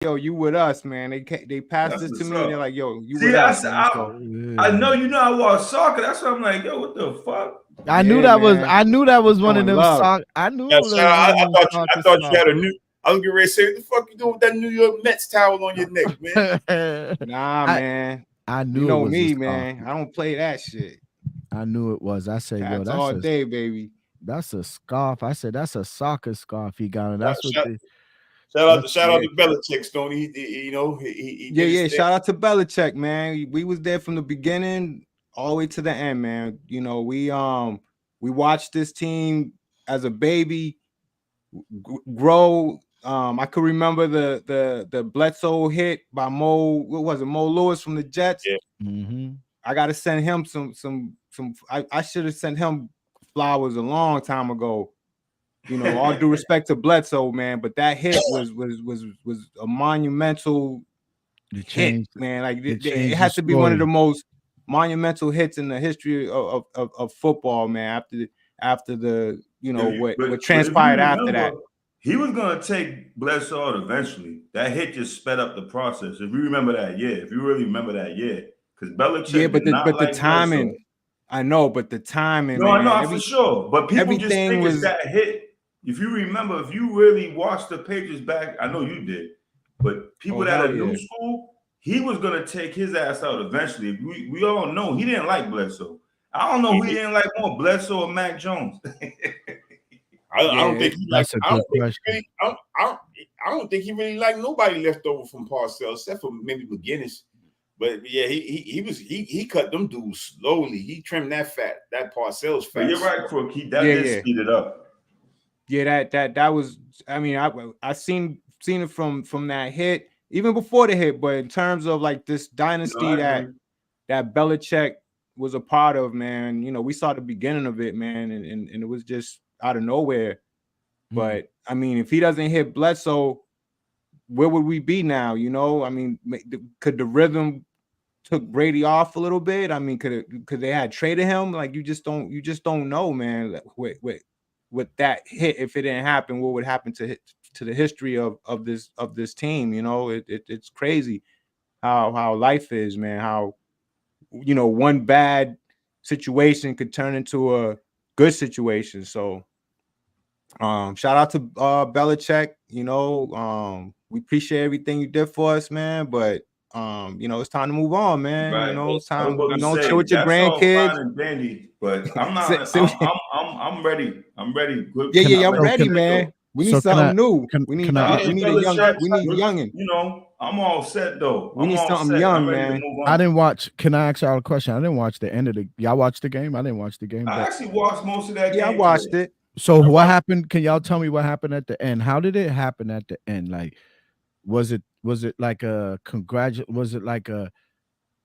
yo, you with us, man. They passed That's this to what's me, and they're up. like, yo, you See, with us, man. So I know I watch soccer. That's why I'm like, yo, what the fuck? I knew yeah, that was man, I knew that was one of showing them love. sock. I knew Yeah, that was one of them I soccer thought you socks. had a new. I was getting ready to say, what the fuck you doing with that New York Mets towel on your neck, man? Nah, I man. I You knew it know was a me, scarf. man. I don't play that shit. I knew it was. I said, yo, That's all day, baby. that's a scarf. I said that's a soccer scarf he got, and that's what Shout, the shout out Yeah. to Belichick, Stoney. He Yeah, did his yeah. thing. Shout out to Belichick, man. We was there from the beginning all the way to the end, man. You know, we watched this team as a baby grow. I could remember the Bledsoe hit by Mo. What was it? Mo Lewis from the Jets. Yeah. mm-hmm. I gotta send him some. I should have sent him flowers a long time ago. You know, all due respect to Bledsoe, man, but that hit was a monumental It hit, changed. man. Like It it changed the has to be one of the story. most monumental hits in the history of football, man. After the what But if you transpired after remember, that. he was gonna take Bledsoe out eventually. That hit just sped up the process. If you remember that year, if you really remember that year, because Yeah, Belichick but did not the like Bledsoe. timing, I know, but the timing, No, I man. know for sure. But people just Everything think it's was that hit. If you remember, if you really watched the Patriots back, I know you did. But people oh that hell are new yeah. school, he was gonna take his ass out eventually. We all know he didn't like Bledsoe. I don't know who he didn't like more, Bledsoe or Mac Jones. I don't Yeah, think he like. That's a I good don't think he question. really. I don't think he really liked nobody left over from Parcells except for maybe McGinnis. But yeah, he cut them dudes slowly. He trimmed that Parcells But fat. you're right, Crook. That yeah, did yeah. speed it up. Yeah, that was. I mean, I seen it from that hit even before the hit, but in terms of like this No, dynasty I agree. that Belichick was a part of, man. You know, we saw the beginning of it, man, and it was just out of nowhere. But I mean, if he doesn't hit Bledsoe, where would we be now? You know, I mean, could the rhythm took Brady off a little bit? I mean, could they had traded him? Like you just don't know, man. With that hit, if it didn't happen, what would happen to the history of this team? You know, it's crazy how life is, man. How one bad situation could turn into a good situation. So shout out to Belichick. We appreciate everything you did for us, man. But it's time to move on, man. Right. It's I was time, about to chill say with your that's all grandkids. fine and dandy, but I'm Sit- not. sit- I'm ready. I'm ready. yeah, I'm I'm ready to ready, let go. man. We need So something new. We need can I we need a Belichick, youngin. I'm all set though. We I'm need all something set. I'm young, ready to man. move I on. didn't watch. Can I ask y'all a question? I didn't watch the end of the. Y'all watched the game? I didn't watch the game. I But actually watched most of that Yeah, I game watched today. it. so what happened? Can y'all tell me what happened at the end? How did it happen at the end? Like, was it like a Was it like a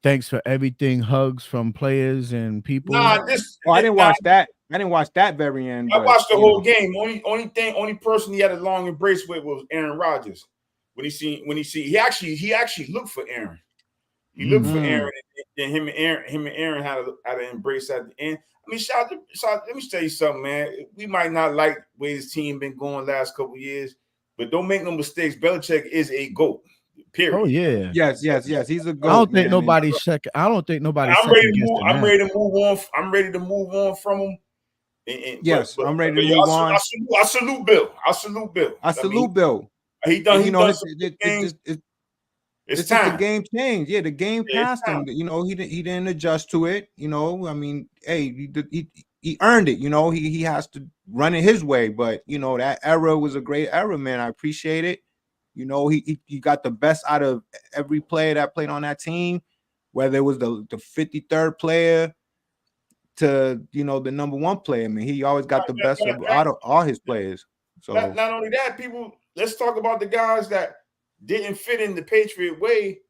thanks for everything hugs from players and people? Nah, Oh, I didn't watch that. I didn't watch that very end, I but watched the whole game. Only person he had a long embrace with was Aaron Rodgers. When he actually looked for Aaron. He looked for Aaron, and him and Aaron had an embrace at the end. I mean, let me tell you something, man. We might not like the way his team been going last couple of years, but don't make no mistakes. Belichick is a GOAT. Period. Oh yeah. yes. He's a I GOAT, don't think man. nobody's second. I don't think nobody's I'm ready second to move. guessing I'm that. ready to move on. I'm ready to move on from him. Yes, I'm ready to move on. I salute Bill. I salute Bill. I salute Bill. He done. And, He done some good things. It's It's just the time. game changed. Yeah, the game Yeah, it's passed time. him. He didn't adjust to it. I mean, hey, he earned it. He has to run it his way. But that era was a great era, man. I appreciate it. He got the best out of every player that played on that team, whether it was the 53rd player to the number one player. I mean, he always got the best out of all his players. So not only that, people. Let's talk about the guys that didn't fit in the Patriot way.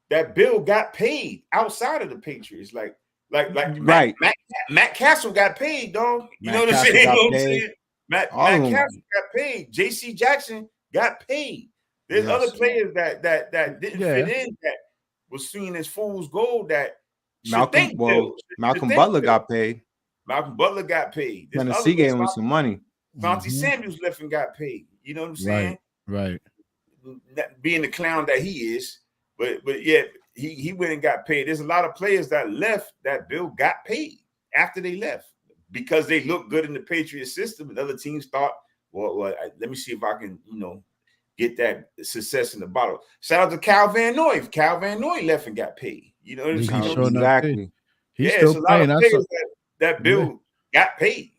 That Bill got paid outside of the Patriots, like right. Matt Castle got paid, dog. You know what I'm saying? Matt Castle got paid. J.C. Jackson got paid. There's other players that didn't fit in that was seen as fool's gold. That Malcolm Butler got paid. Malcolm Butler got paid. Tennessee gave him some money. Monty Samuels left and got paid. You know what I'm saying? Right. being the clown that he is, but yeah, he went and got paid. There's a lot of players that left that Bill got paid after they left because they looked good in the Patriot system, and other teams thought, well, let me see if I can, get that success in the bottle. Shout out to Cal Van Noy. Cal Van Noy left and got paid. You know what I'm saying? Exactly. He's yeah, still it's a lot playing. of players that Bill got paid.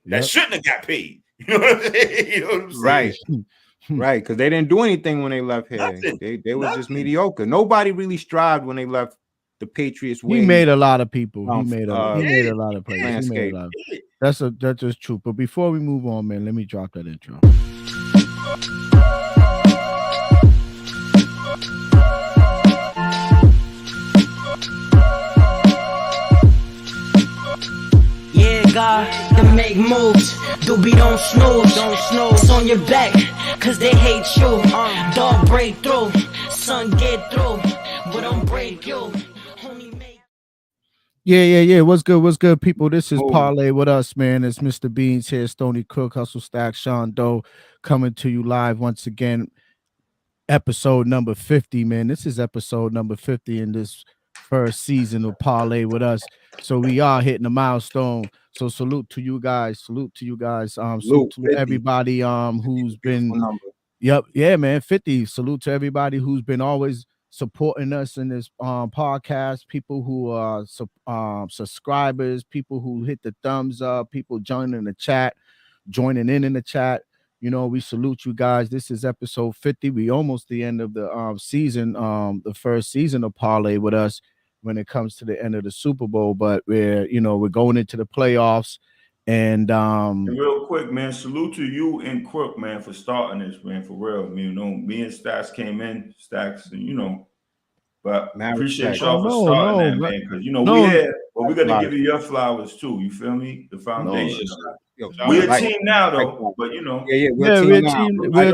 That Yep. shouldn't have got paid. You know what I'm saying? You know what I'm saying? Right, because they didn't do anything when they left here. Nothing. They was just Nothing. mediocre. Nobody really strived when they left the Patriots way. He made a lot of people. He made a lot of players. He made landscape. a lot. That's just true. But before we move on, man, let me drop that intro. God to make moves, Doobie don't snooze, it's on your back, cause they hate you, dog break through, son get through, but don't break you, homie make. Yeah. What's good, people? This is Parlay with us, man. It's Mr. Beans here, Stony Crook, Hustle Stack, Sean Doe, coming to you live once again. Episode number 50, man. This is episode number 50 in this first season of Parlay with us. So we are hitting a milestone. So salute to you guys. Salute to everybody who's been man, 50. Salute to everybody who's been always supporting us in this podcast, people who are subscribers, people who hit the thumbs up, people joining the chat. We salute you guys. This is episode 50. We almost the end of the season, the first season of Parlay with us when it comes to the end of the Super Bowl, but we're going into the playoffs. And real quick, man, salute to you and Crook, man, for starting this, man, for real. Me and Stacks came in, and but appreciate y'all for starting that, man, because we here, but we're gonna give you your flowers too. You feel me? The foundation. We're a team now, though, but we're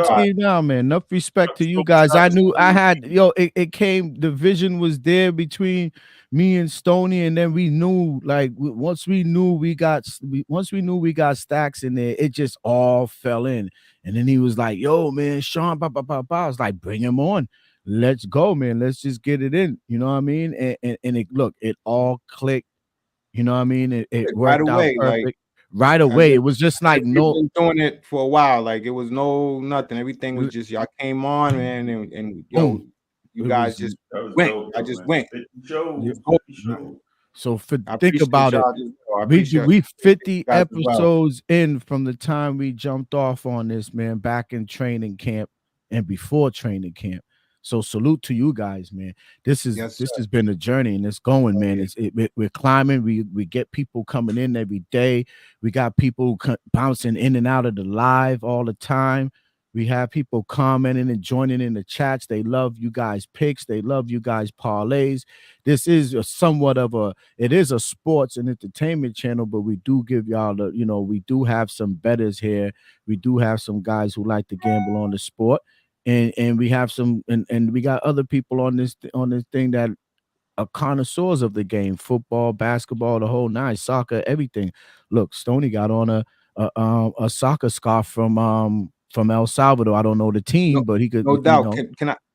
a team now, man. Enough respect to you guys. It came, the vision was there between me and Stoney, and then we knew, once we knew we got Stacks in there, it just all fell in. And then he was like, yo, man, Sean, I was like, bring him on. Let's go, man. Let's just get it in. You know what I mean? And it all clicked. You know what I mean? It worked out perfect. Right away, it was just like been doing it for a while. Like it was nothing. Everything was just y'all came on, man, and you guys just went. I just went. So think about it. We 50 episodes in from the time we jumped off on this, man, back in training camp and before training camp. So salute to you guys, man. This has been a journey, and it's going, man. We're climbing. We get people coming in every day. We got people bouncing in and out of the live all the time. We have people commenting and joining in the chats. They love you guys' picks. They love you guys' parlays. This is it is a sports and entertainment channel, but we do give y'all we do have some bettors here. We do have some guys who like to gamble on the sport. And we have some and we got other people on this thing that are connoisseurs of the game, football, basketball, the whole nine, soccer, everything. Look, Stoney got on a soccer scarf from El Salvador. I don't know the team, but he could. No doubt.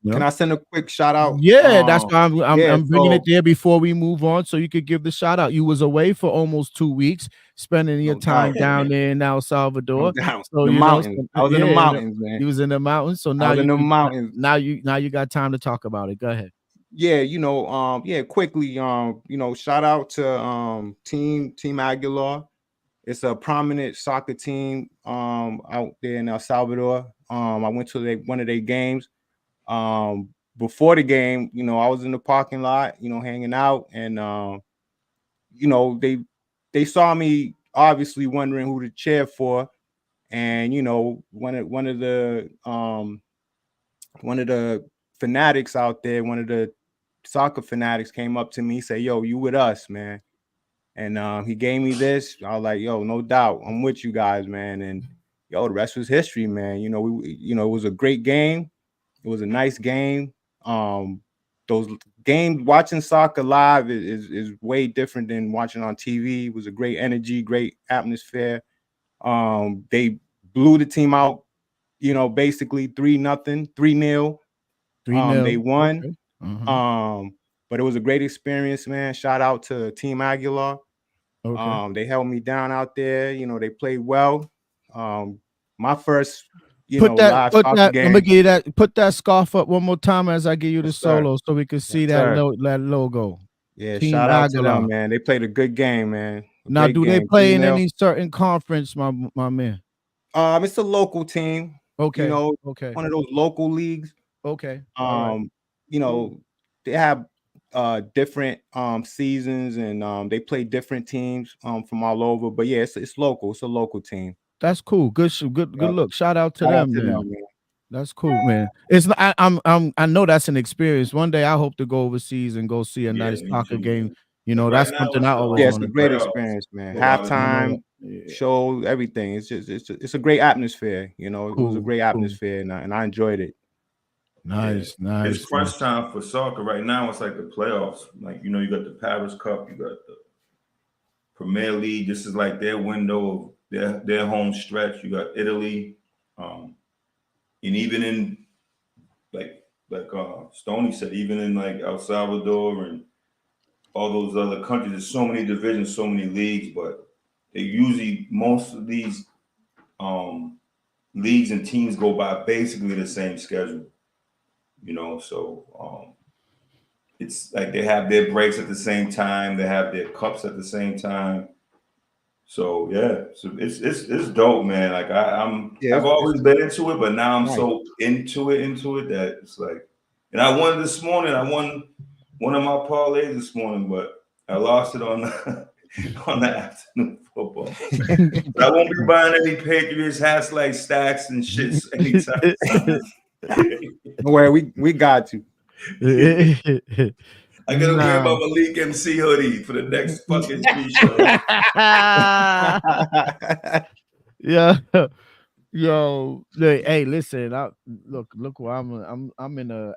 Can I send a quick shout out? Yeah, that's why I'm bringing it there before we move on, so you could give the shout out. You was away for almost 2 weeks, spending your time down there in El Salvador. So the mountains. I was in the mountains, man. You was in the mountains, so now now you got time to talk about it. Go ahead. Yeah, quickly, shout out to Team Aguilar. It's a prominent soccer team out there in El Salvador. I went to one of their games. Before the game, I was in the parking lot, hanging out, and they saw me obviously wondering who to cheer for, and one of the fanatics out there, one of the soccer fanatics came up to me, say, "Yo, you with us, man?" And he gave me this. I was like, "Yo, no doubt, I'm with you guys, man." And the rest was history, man. It was a great game. It was a nice game. Those games, watching soccer live is way different than watching on TV. It was a great energy, great atmosphere. They blew the team out you know, basically 3-0, 3-0. 3-0. They won. Okay. But it was a great experience, man. Shout out to Team Aguilar. Okay. They held me down out there. You know, they played well. My first, live soccer game. Let me give you that. Put that scarf up one more time as I give you the solo, so we can see that logo. Yeah, Team shout out Aguilar. to them, man. They played a good game, man. Now, do they play in any certain conference, my man? It's a local team. Okay. You know, okay. One of those local leagues. Okay. You know, they have different seasons, and they play different teams from all over. But yeah, it's local. It's a local team. That's cool. Good look. Shout out to them, man. That's cool, man. It's I know that's an experience. One day I hope to go overseas and go see a nice soccer game. You know, that's something I always it's a great experience, man. Halftime show, everything. It's a great atmosphere. You know, it was a great atmosphere, and I enjoyed it. Nice. It's crunch time for soccer right now. It's like the playoffs. Like, you know, you got the Paris Cup, you got the Premier League. This is like their window of their home stretch. You got Italy, and even in like Stoney said, even in like El Salvador and all those other countries, there's so many divisions, so many leagues, but they usually, most of these leagues and teams go by basically the same schedule. You know, so it's like they have their breaks at the same time, they have their cups at the same time. So yeah, so it's dope, man. Like I've always been into it, but now I'm so into it that it's like, and I won this morning. I won one of my parlays this morning, but I lost it on the afternoon football. But I won't be buying any Patriots hats like stacks and shits anytime. Don't worry, we got you. I gotta wear my Malik MC hoodie for the next fucking 3 shows. Yo, hey, listen, look where I'm in a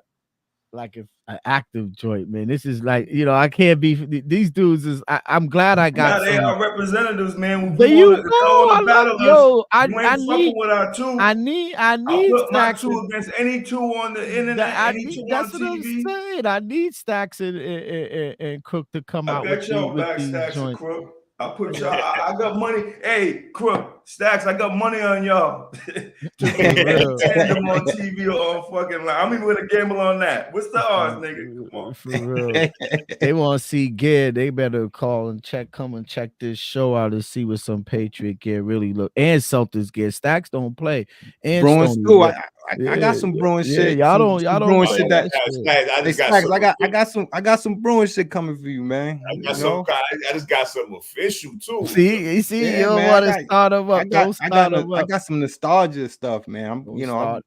like an active joint, man. This is like, you know, I can't be these dudes is I'm glad I got they are representatives, man. There you go. I need I'll put my 2 against any 2 on the internet, that's what I'm saying. I need Stacks and Crook to come out with Stacks and Crook. I'll put y'all. I got money. Hey, Crook, Stacks, I got money on y'all. Tandem on TV or on fucking line. I'm even gonna gamble on that. What's the odds, nigga? Come on. For real. They want to see gear. They better call and come and check this show out and see what some Patriot gear really look. And Celtics gear. Stacks don't play. And Bruins too. I got some Bruins shit. Y'all don't Bruins shit. I got some Bruins shit coming for you, man. I just got something official too. See, you don't want to start them up. I got some nostalgia stuff, man. I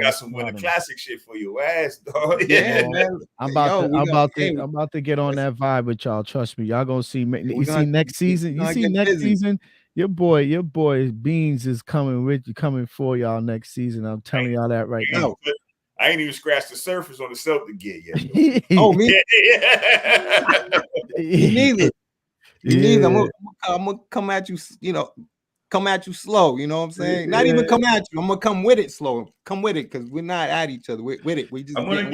got some winter classic shit for your ass, dog. Yeah, man. I'm about to get on that vibe with y'all. Trust me, y'all gonna see. You see next season. You see next season. Your boy Beans is coming for y'all next season. I'm telling y'all that right now. I ain't even scratched the surface on the Celtic gear yet. Me? You neither. I'm gonna come at you, come at you slow. You know what I'm saying? Not even come at you. I'm gonna come with it slow. Come with it, because we're not at each other. With it, we just. I'm gonna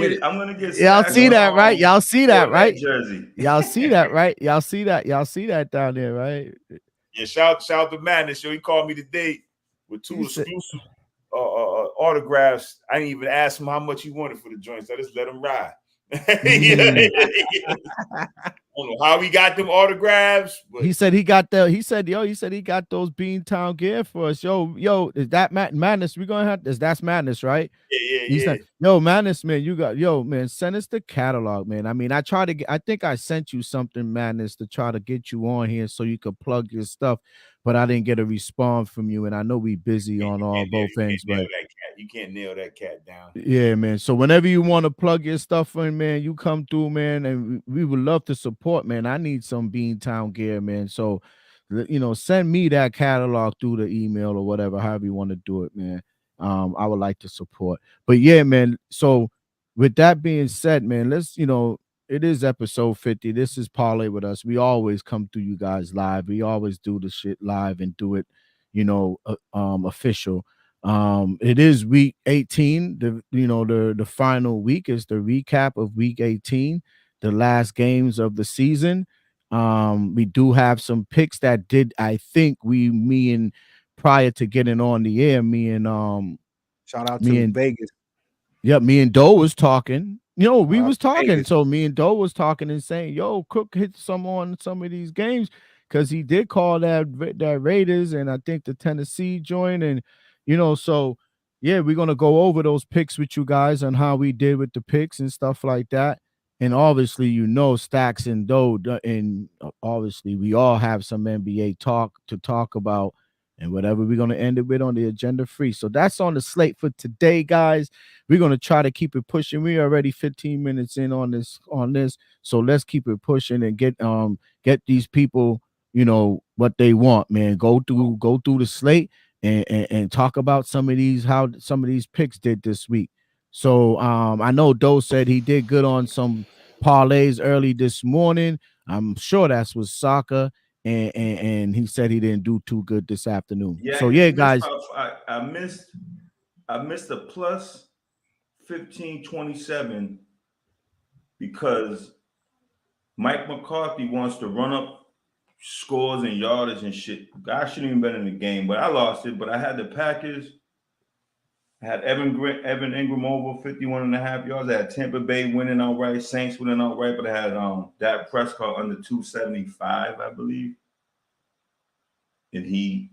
get. Y'all see that, right? Y'all see that, right? Jersey. Y'all see that, right? Y'all see that down there, right? Yeah, shout to Madness. He called me today with 2 exclusive autographs. I didn't even ask him how much he wanted for the joints. I just let him ride. I don't know how he got them autographs, but he said he got those Beantown gear for us. Yo, is that Madness? We're gonna have this. That's Madness, right? Yeah. He said, yo, Madness, man, send us the catalog, man. I mean, I think I sent you something, Madness, to try to get you on here so you could plug your stuff, but I didn't get a response from you, and I know we busy on both ends, but you can't nail that cat down. Yeah, man. So whenever you want to plug your stuff in, man, you come through, man, and we would love to support, man. I need some Beantown gear, man. So, send me that catalog through the email or whatever, however you want to do it, man. I would like to support. But yeah, man. So with that being said, man, let's, it is episode 50. This is Parlay with us. We always come through you guys live. We always do the shit live and do it, official. It is week 18. The final week is the recap of week 18, the last games of the season. We do have some picks that I think me and prior to getting on the air, shout out to Vegas. Yeah, me and Doe was talking. We was talking. Vegas. So me and Doe was talking and saying, "Yo, Cook hit some on some of these games because he did call that Raiders and I think the Tennessee joint, and so yeah, we're gonna go over those picks with you guys on how we did with the picks and stuff like that. And obviously, Stacks and Doe, and obviously we all have some NBA talk to talk about. And whatever we're going to end it with on the agenda free. So that's on the slate for today, guys. We're going to try to keep it pushing. We're already 15 minutes in on this. So let's keep it pushing and get these people, what they want, man. Go through the slate and talk about how some of these picks did this week. So I know Doe said he did good on some parlays early this morning. I'm sure that's with soccer. And he said he didn't do too good this afternoon. Yeah, so yeah, guys, I missed a plus 1527 because Mike McCarthy wants to run up scores and yardage and shit. I shouldn't even been in the game, but I lost it. But I had the Packers. I had Evan Ingram over 51.5 yards. I had Tampa Bay winning outright, Saints winning outright, but I had Dak Prescott under 275, I believe. And he,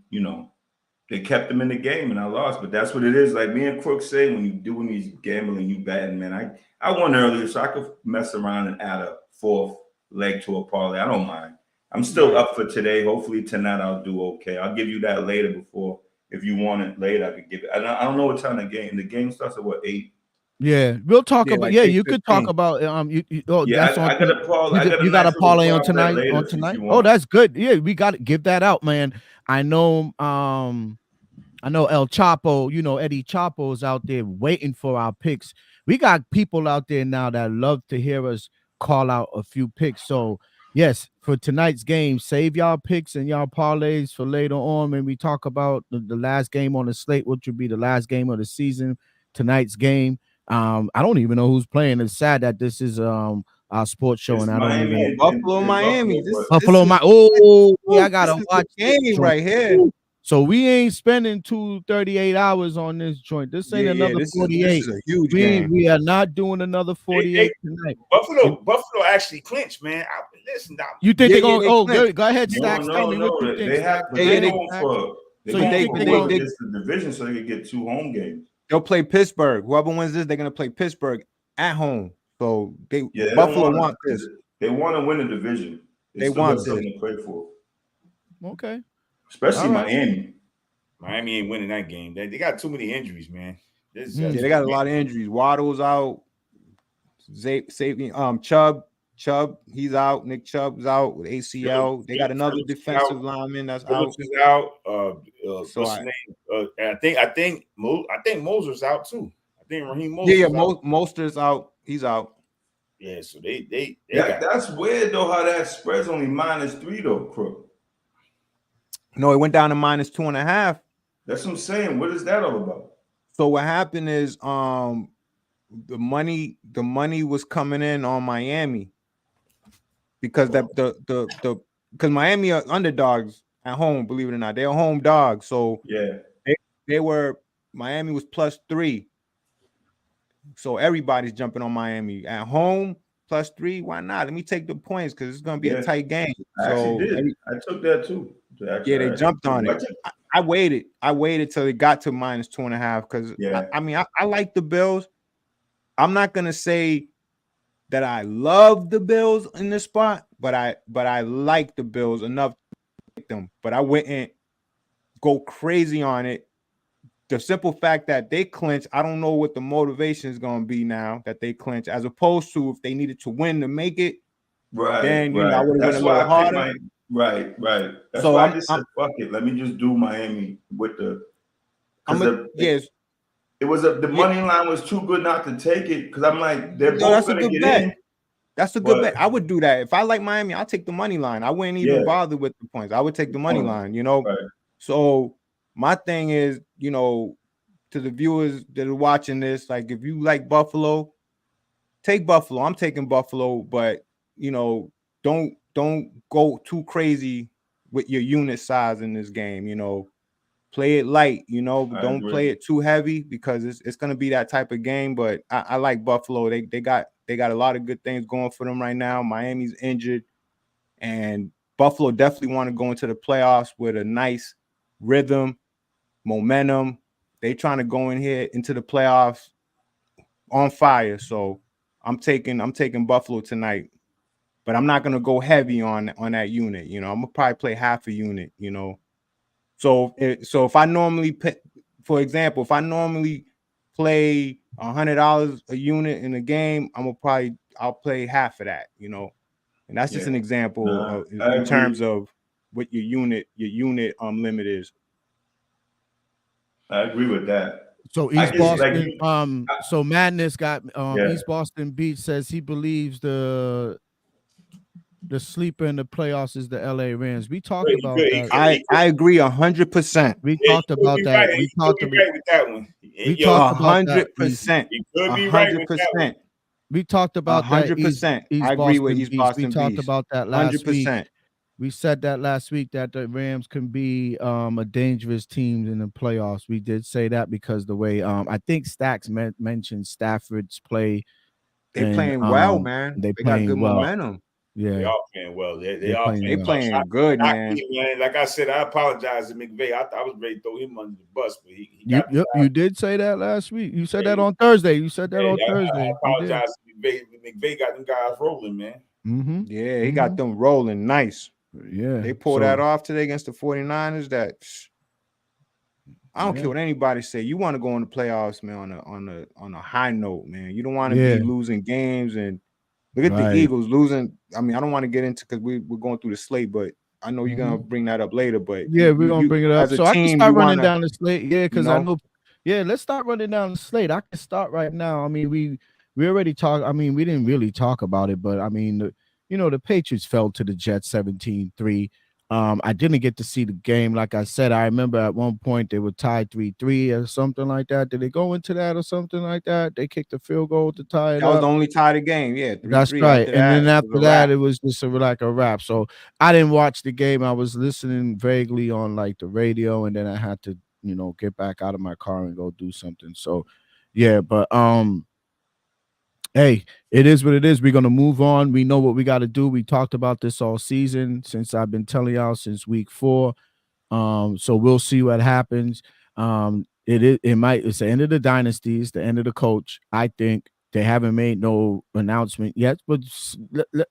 they kept him in the game and I lost. But that's what it is. Like me and Crook say, when you doing these gambling, you betting, man. I won earlier, so I could mess around and add a fourth leg to a parlay. I don't mind. I'm still up for today. Hopefully tonight I'll do okay. I'll give you that later before. If you want it later, I could give it. I don't know what time the game starts at. What, 8? Yeah, we'll talk about. Yeah, you could talk about. That's on. You got a parlay on tonight. Oh, that's good. Yeah, we got to give that out, man. I know. El Chapo. Eddie Chapo's out there waiting for our picks. We got people out there now that love to hear us call out a few picks. So yes, for tonight's game, save y'all picks and y'all parlays for later on when we talk about the last game on the slate, which would be the last game of the season. Tonight's game. I don't even know who's playing. It's sad that this is our sports show, and I don't even Buffalo, Miami. Buffalo, I gotta watch the game right here. So we ain't spending 38 hours on this joint. This ain't another 48. This is a huge game. We are not doing another 48 tonight. Buffalo actually clinched, man. Listen, you think they're going? Go ahead, Stacks. No. They have. So they it's the division, so they can get 2 home games. They'll play Pittsburgh. Whoever wins this, they're gonna play Pittsburgh at home. So Buffalo want this. They want to win the division. They want this. To play for. Okay. Especially Miami. Miami ain't winning that game. They got too many injuries, man. They got a lot of injuries. Waddle's out. Chubb, he's out. Nick Chubb's out with ACL. They got another defensive lineman that's out. Is out. What's his name? I think Moser's out too. I think Raheem Mostert. Yeah, Mostert's out. He's out. Yeah, so they that's weird though. How that spread's only -3 though, Crook. No, it went down to -2.5. That's what I'm saying. What is that all about? So what happened is the money was coming in on Miami because because Miami are underdogs at home, believe it or not. They're home dogs. So yeah, Miami was +3. So everybody's jumping on Miami at home +3. Why not? Let me take the points because it's gonna be a tight game. I took that too. They jumped on it. I waited till it got to -2.5 because I like the Bills. I'm not gonna say that I love the Bills in this spot, but I like the Bills enough to pick them. But I wouldn't go crazy on it. The simple fact that they clinch, I don't know what the motivation is gonna be now that they clinch, as opposed to if they needed to win to make it. Right. Then I would have went a little harder. Right. That's why I just said, fuck it. Let me just do Miami with the. It was the money line was too good not to take it because I'm like they're both gonna get in. That's a good bet. I would do that if I like Miami. I'll take the money line. I wouldn't even bother with the points. I would take the money line. Right. So my thing is, to the viewers that are watching this, like if you like Buffalo, take Buffalo. I'm taking Buffalo, but you know, don't go too crazy with your unit size in this game. You know, play it light. You know, don't play it too heavy because it's gonna be that type of game. But I like Buffalo. They got a lot of good things going for them right now. Miami's injured, and Buffalo definitely want to go into the playoffs with a nice rhythm, momentum. They trying to go in here into the playoffs on fire. So I'm taking Buffalo tonight, but I'm not gonna go heavy on that unit. You know, I'm gonna probably play half a unit. You know, so if I normally pay, for example, if I normally play $100 a unit in a game, I'll play half of that. You know, and that's just an example in terms of what your unit limit is. I agree with that. So East Boston, so Madness got East Boston Beach says he believes the sleeper in the playoffs is the LA Rams. We talked about that. I agree 100%. We talked about that. We talked about that one. We talked about 100%. 100%. We talked about 100%. I agree with East Boston Beach. We talked about that last 100%. week. We said that last week that the Rams can be a dangerous team in the playoffs. We did say that because the way I think Stacks mentioned Stafford's play. They're playing well, man. They got good momentum. Yeah, they are playing well. They playing good, man. Like I said, I apologize to McVay. I was ready to throw him under the bus, but you did say that last week. You said that on Thursday. You said that on Thursday. I apologize to McVay. McVay got them guys rolling, man. Mm-hmm. Yeah, he got them rolling nice. Yeah, they pulled that off today against the 49ers. That I don't care what anybody say. You want to go in the playoffs, man, on a high note, man. You don't want to be losing games. And look at the Eagles losing. I mean, I don't want to get into because we're going through the slate, but I know you're gonna bring that up later. But we're gonna bring it up. So I can start running down the slate. Yeah, because I know. Yeah, let's start running down the slate. I can start right now. I mean, we already talked. I mean, we didn't really talk about it, but I mean, the Patriots fell to the Jets 17-3. I didn't get to see the game. Like I said, I remember at one point they were tied 3-3 or something like that. Did they go into that or something like that? They kicked a field goal to tie it up. That was the only tie of the game. Yeah, 3-3. That's right. And then after that, it was just like a wrap. So I didn't watch the game. I was listening vaguely on like the radio, and then I had to, get back out of my car and go do something. So yeah, but hey, it is what it is. We're going to move on. We know what we got to do. We talked about this all season since I've been telling y'all since week 4. So we'll see what happens. It's the end of the dynasty. It's the end of the coach. I think they haven't made no announcement yet, but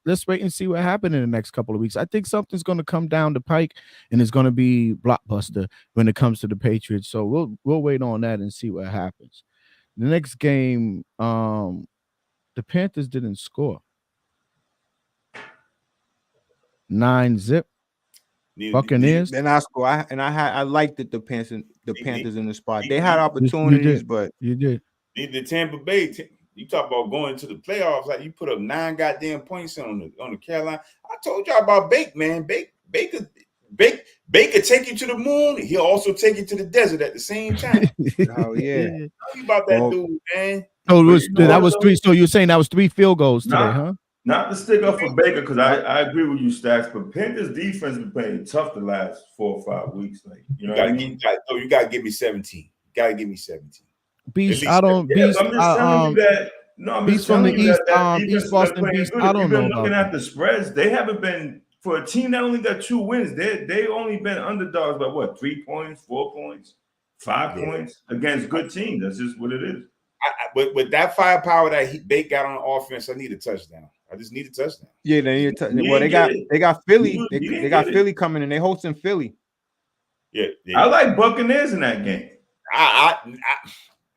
let's wait and see what happens in the next couple of weeks. I think something's going to come down the pike, and it's going to be blockbuster when it comes to the Patriots. So we'll wait on that and see what happens. The next game, the Panthers didn't score. 9-0. Buccaneers. Then I score. I liked it. The Panthers in the spot. They had opportunities, but you did. The Tampa Bay. You talk about going to the playoffs. Like you put up 9 goddamn points on the Carolina. I told y'all about Bake, man. Baker take you to the moon. He'll also take you to the desert at the same time. Oh yeah. Tell me about that dude, man. So that was 3. So you're saying that was 3 field goals today, huh? Not to stick up for Baker, because I agree with you, Stacks, but Panthers defense been playing tough the last 4 or 5 weeks. Like, you gotta give me 17. Gotta give me 17. Beast, I don't. Beast, I'm just telling you that. No, I'm Beast just telling from the you East, that East Boston Beast. I don't know. Looking at the spreads, they haven't been, for a team that only got 2 wins. They only been underdogs by what, 3 points, 4 points, 5 points against good teams. That's just what it is. With that firepower that Bake got on offense, I need a touchdown. I just need a touchdown. Yeah, they need a touchdown. Well, they got Philly. They got Philly coming in. They hosting Philly. Yeah. I like Buccaneers in that game.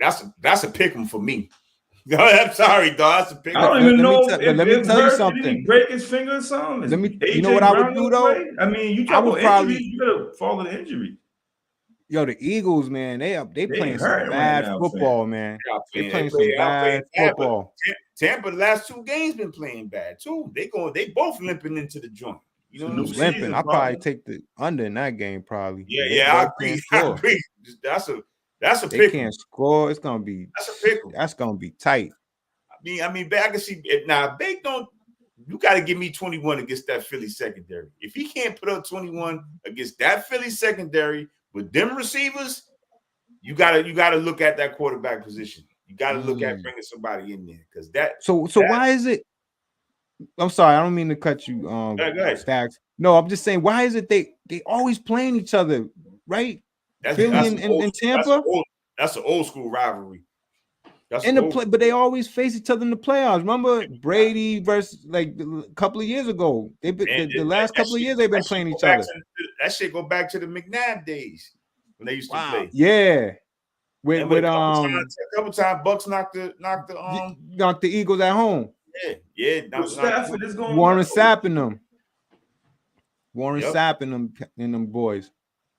That's a pick 'em for me. I'm sorry, dog. That's a pick 'em. I don't even know. Let me tell you something. Did he break his finger or something? You know what I would do though? I mean, you talk about injuries. You gotta follow the injury. Yo, the Eagles, man, they playing some bad football, man. They playing some bad football. Tampa, the last 2 games been playing bad too. They both limping into the joint. You know, limping. I probably take the under in that game, probably. Yeah, I agree. That's That's a they pick. Can't score. It's gonna be. That's a pick. That's gonna be tight. I mean, I can see it now. They don't. You got to give me 21 against that Philly secondary. If he can't put up 21 against that Philly secondary with them receivers, you gotta look at that quarterback position. You got to look at bringing somebody in there because that. So why is it? I'm sorry, I don't mean to cut you, go ahead. Stacks. No, I'm just saying, why is it they always playing each other, right? Philly and Tampa. That's an old school rivalry. That's but they always face each other in the playoffs. Remember Brady versus like a couple of years ago. The last couple of years they've been playing each other. That shit go back to the McNabb days when they used to play. Yeah. With a couple times Bucks knocked the Eagles at home. Yeah. Warren Sapp them. Warren Sapp and them boys.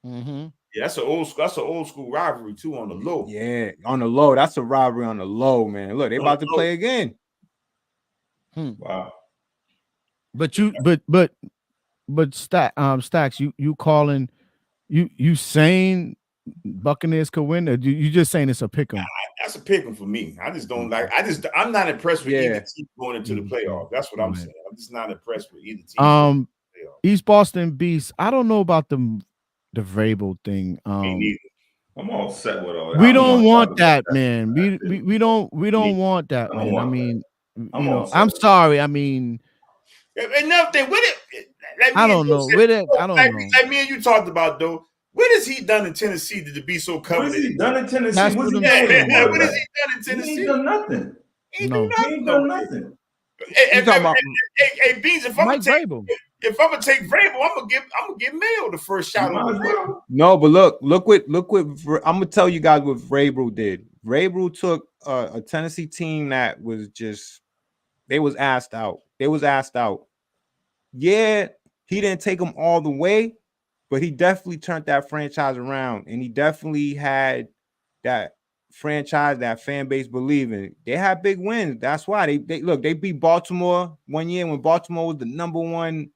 Mm-hmm. Yeah, that's an old school rivalry too on the low. Yeah, on the low. That's a rivalry on the low, man. Look, they about to play again. Wow. But Stacks, you calling you saying Buccaneers could win, or you just saying it's a pick 'em? That's a pick 'em for me. I just don't like. I'm not impressed with either team going into the playoffs. That's what I'm saying. I'm just not impressed with either team. East Boston Beast. I don't know about the Vrabel thing. Me neither. I'm all set with all that. We don't want that, man. We don't want that, man. I mean, I'm sorry. I mean, another thing. I don't know. I don't know. Like me and you talked about though. What has he done in Tennessee to be so coveted? What has he done in Tennessee? What has he done in Tennessee? He ain't done nothing. He ain't done nothing. Hey, Beans, if I'm gonna take Vrabel, I'm gonna give Mayo the first shot on the Vrabel. No, but look what I'm gonna tell you guys what Vrabel did. Vrabel took a Tennessee team that was just they was asked out. Yeah, he didn't take them all the way, but he definitely turned that franchise around, and he definitely had that franchise, that fan base believing. They had big wins. That's why they beat Baltimore one year when Baltimore was the number one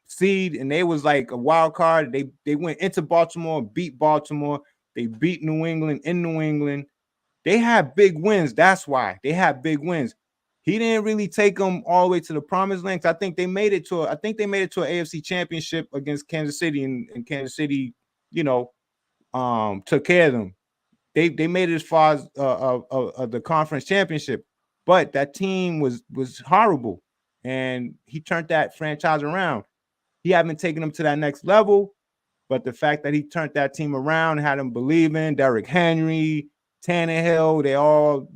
seed, and they was like a wild card. They went into Baltimore, beat Baltimore. They beat New England in New England. They had big wins. That's why they had big wins. He didn't really take them all the way to the promised land. I think they made it to an AFC championship against Kansas City, and Kansas City, took care of them. They made it as far as the conference championship, but that team was horrible, and he turned that franchise around. He haven't taken them to that next level, but the fact that he turned that team around, had them believing, Derrick Henry, Tannehill, they all,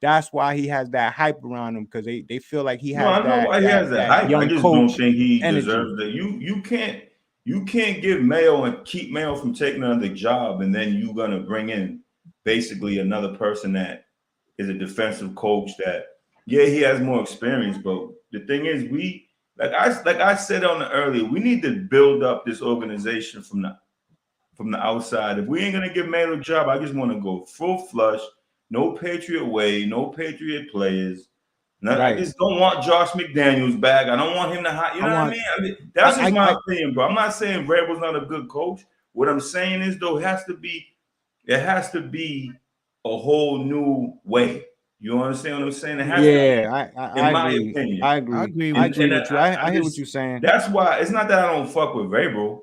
that's why he has that hype around him, because they feel like he has that hype. I just don't think he deserves that. You can't give Mayo and keep Mayo from taking another job, and then you're gonna bring in basically another person that is a defensive coach that, he has more experience, but the thing is, like I said on the earlier, we need to build up this organization from the outside. If we ain't gonna give Mayo a job, I just want to go full flush, no Patriot way, no Patriot players. I just don't want Josh McDaniels back. I don't want him to hire. You know what I mean? That's just my opinion, bro. I'm not saying Vrabel's not a good coach. What I'm saying is, though, it has to be a whole new way. You understand what I'm saying? It has to be, in my opinion. I agree with you. I hear what you're saying. That's why it's not that I don't fuck with Vrabel.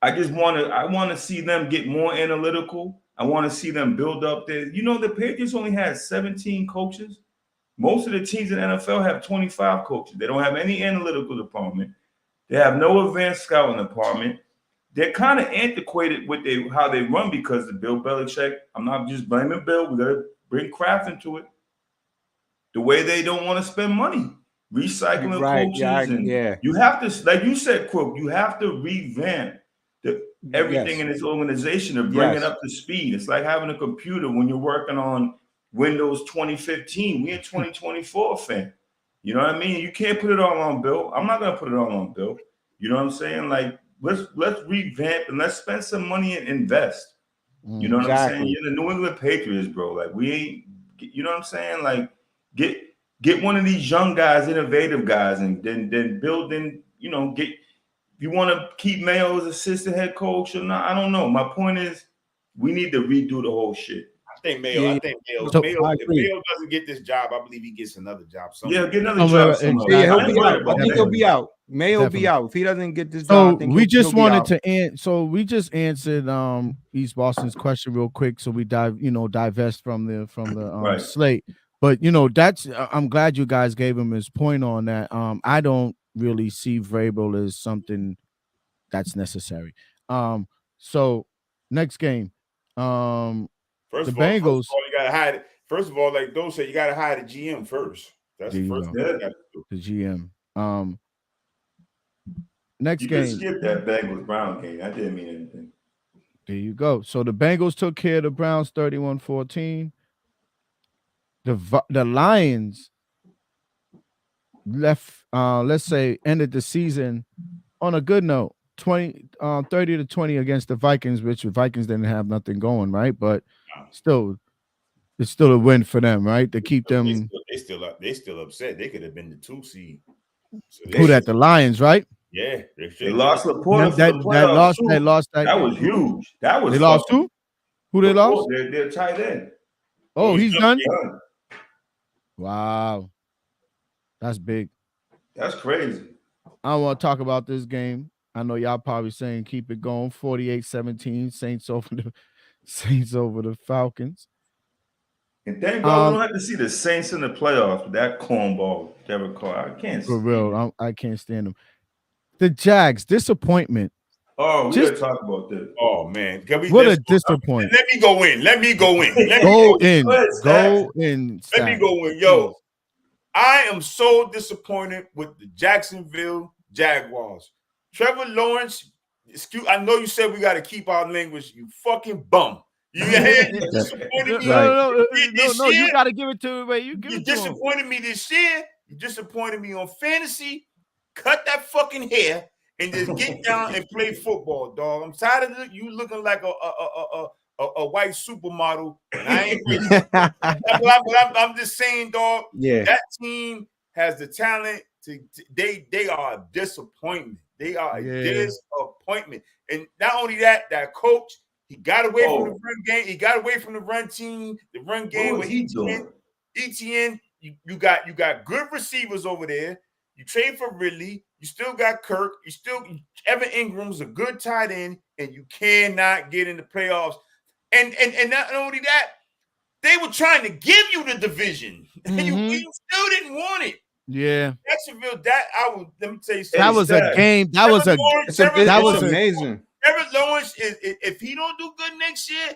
I want to see them get more analytical. I want to see them build up there. The Patriots only had 17 coaches. Most of the teams in the NFL have 25 coaches. They don't have any analytical department. They have no advanced scouting department. They're kind of antiquated with how they run because of Bill Belichick. I'm not just blaming Bill. We got to bring Kraft into it. The way they don't want to spend money, recycling coaches. You have to, like you said, Crook, you have to revamp everything in this organization to bring it up to speed. It's like having a computer when you're working on Windows 2015. We in 2024, fam. You know what I mean? You can't put it all on Bill. I'm not gonna put it all on Bill. You know what I'm saying? Like, let's revamp and let's spend some money and invest. You know what I'm saying? You're the New England Patriots, bro. Like, we ain't. You know what I'm saying? Like, get one of these young guys, innovative guys, and then build in. Get. You want to keep Mayo as assistant head coach or not? I don't know. My point is, We need to redo the whole shit. I think Mayo. Yeah, I think Mayo. So, If Mayo doesn't get this job, I believe he gets another job somewhere. Yeah, get another job somewhere. Yeah, he'll I ain't be worried out. I about think that. he'll be out. Mayo will be Definitely. out if he doesn't get this So job. I think we just he'll be wanted out. to end. So we just answered East Boston's question real quick. So we divest from the Right. slate. But that's I'm glad you guys gave him his point on that. I don't really see Vrabel as something that's necessary. So next game. First The of all, Bengals. you gotta hide it. First of all, like those say, you gotta hire the GM first. That's There the you first go. thing you gotta do. The GM. Next You game. can skip that Bengals Brown game. I didn't mean anything. There you go. So the Bengals took care of the Browns 31-14. The Lions left, let's say, ended the season on a good note, 30-20 against the Vikings, which the Vikings didn't have nothing going, right? But still, it's still a win for them, right? To keep them. They still upset. They could have been the 2 seed. So Who that? The Lions, right? Yeah, they lost Laporta for the playoffs. They lost that. That was huge. That was they lost too. Who they lost? They're tight end. Oh, he's done. Done. Wow, that's big. That's crazy. I don't want to talk about this game. I know y'all probably saying keep it going. 48-17, Saints over the Falcons. And thank God we don't have to see the Saints in the playoffs with that cornball, Derek Carr. I can't for real. I can't stand them. The Jags, disappointment. Oh, we gotta talk about this. Oh man, what a disappointment. Let me go in. Let me go in. Go in. Let me go in. Yo, I am so disappointed with the Jacksonville Jaguars. Trevor Lawrence, I know you said we got to keep our language. You fucking bum. You disappointed me. No, you got to give it to him. You disappointed me this year. You disappointed me on fantasy. Cut that fucking hair and just get down and play football, dog. I'm tired of you looking like a white supermodel. And I ain't really, but I'm just saying, dog. Yeah, that team has the talent they are a disappointment. They are a disappointment. And not only that coach, he got away from the run game. He got away from the run team, the run game with ETN. You got good receivers over there. You trade for Ridley. You still got Kirk. Evan Ingram's a good tight end, and you cannot get in the playoffs. And not only that, they were trying to give you the division, and you still didn't want it. Yeah, Jacksonville. Let me tell you something. That was a game. That was amazing. Trevor Lawrence if he don't do good next year,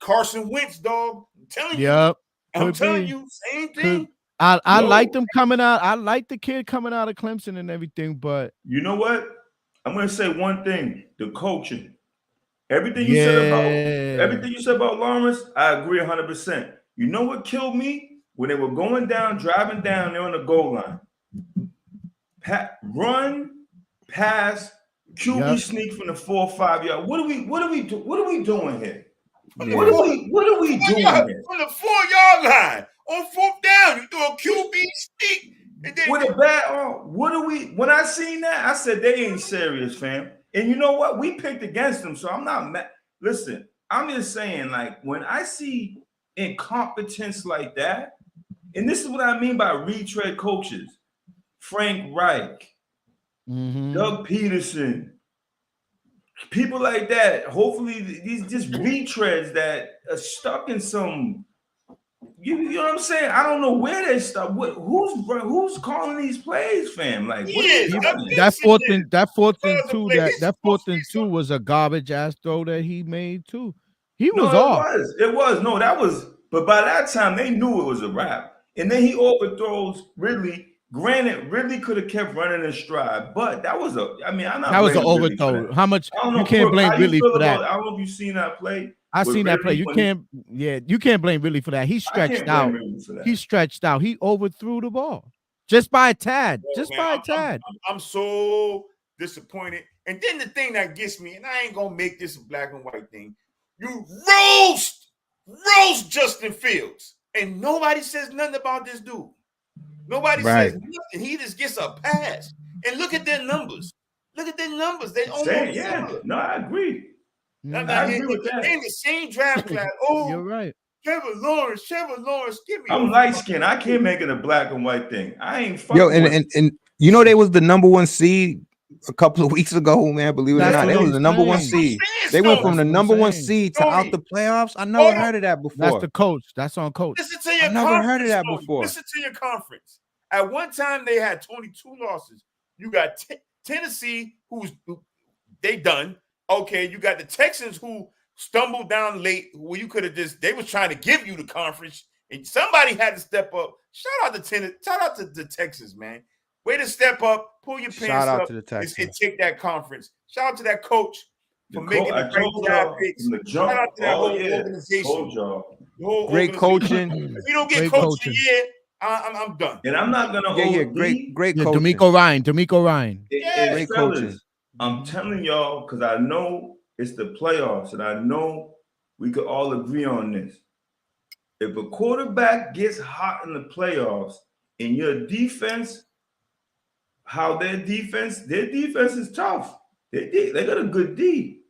Carson Wentz, dog. I'm telling you. Yep. I'm telling you, same thing. I like them coming out. I like the kid coming out of Clemson and everything, but you know what? I'm gonna say one thing: the coaching. Everything you said about Lawrence, I agree 100%. You know what killed me? When they were going down, driving down, they're on the goal line. Run, pass, QB sneak from the 4 or 5 yard. What are we doing here? Yeah. What are we doing here? From the 4-yard line on 4th down, you do a QB sneak. With a bat, when I seen that, I said they ain't serious, fam. And you know what? We picked against them, so I'm not mad. Listen, I'm just saying, like, when I see incompetence like that, and this is what I mean by retread coaches, Frank Reich, Doug Peterson, people like that. Hopefully, these just retreads that are stuck in some. You know what I'm saying? I don't know where they stuck. Who's calling these plays, fam? Like that fourth and two was a garbage ass throw that he made too. He was off. It was. No, that was. But by that time, they knew it was a wrap. And then he overthrows Ridley. Granted, Ridley could have kept running in stride, but that was that was an overthrow. How much you can't blame Ridley for that? I don't know if you've seen that play. I seen that play. You can't blame Ridley for that. He stretched out. He stretched out. He overthrew the ball just by a tad. I'm so disappointed. And then the thing that gets me, and I ain't gonna make this a black and white thing. You roast Justin Fields, and nobody says nothing about this dude. Nobody says nothing. He just gets a pass. And look at their numbers. They almost no, I agree. I agree with that. In the same draft class. Oh, you're right. Trevor Lawrence, give me. I'm light skinned. I can't make it a black and white thing. I ain't fucking. Yo, and you know they was the #1 seed a couple of weeks ago, man. Believe it or not, they was the #1 seed. They went from the #1 seed to out the playoffs. I never heard of that before. That's the coach. That's on coach. Listen to your I never heard of that before. Listen to your conference. At one time, they had 22 losses. You got Tennessee, they done. Okay, you got the Texans who stumbled down late, where you could have they was trying to give you the conference, and somebody had to step up. Shout out to the Texans, man. Way to step up, pull your pants up, to the Texans and take that conference. Shout out to that coach for making the right job picks. Shout out to that whole organization. Great coaching. If you don't get coach of the year, I'm done. And I'm not gonna great coaching. D'Amico Ryan. Great coaching. I'm telling y'all, because I know it's the playoffs, and I know we could all agree on this. If a quarterback gets hot in the playoffs and your defense, their defense is tough. They got a good D.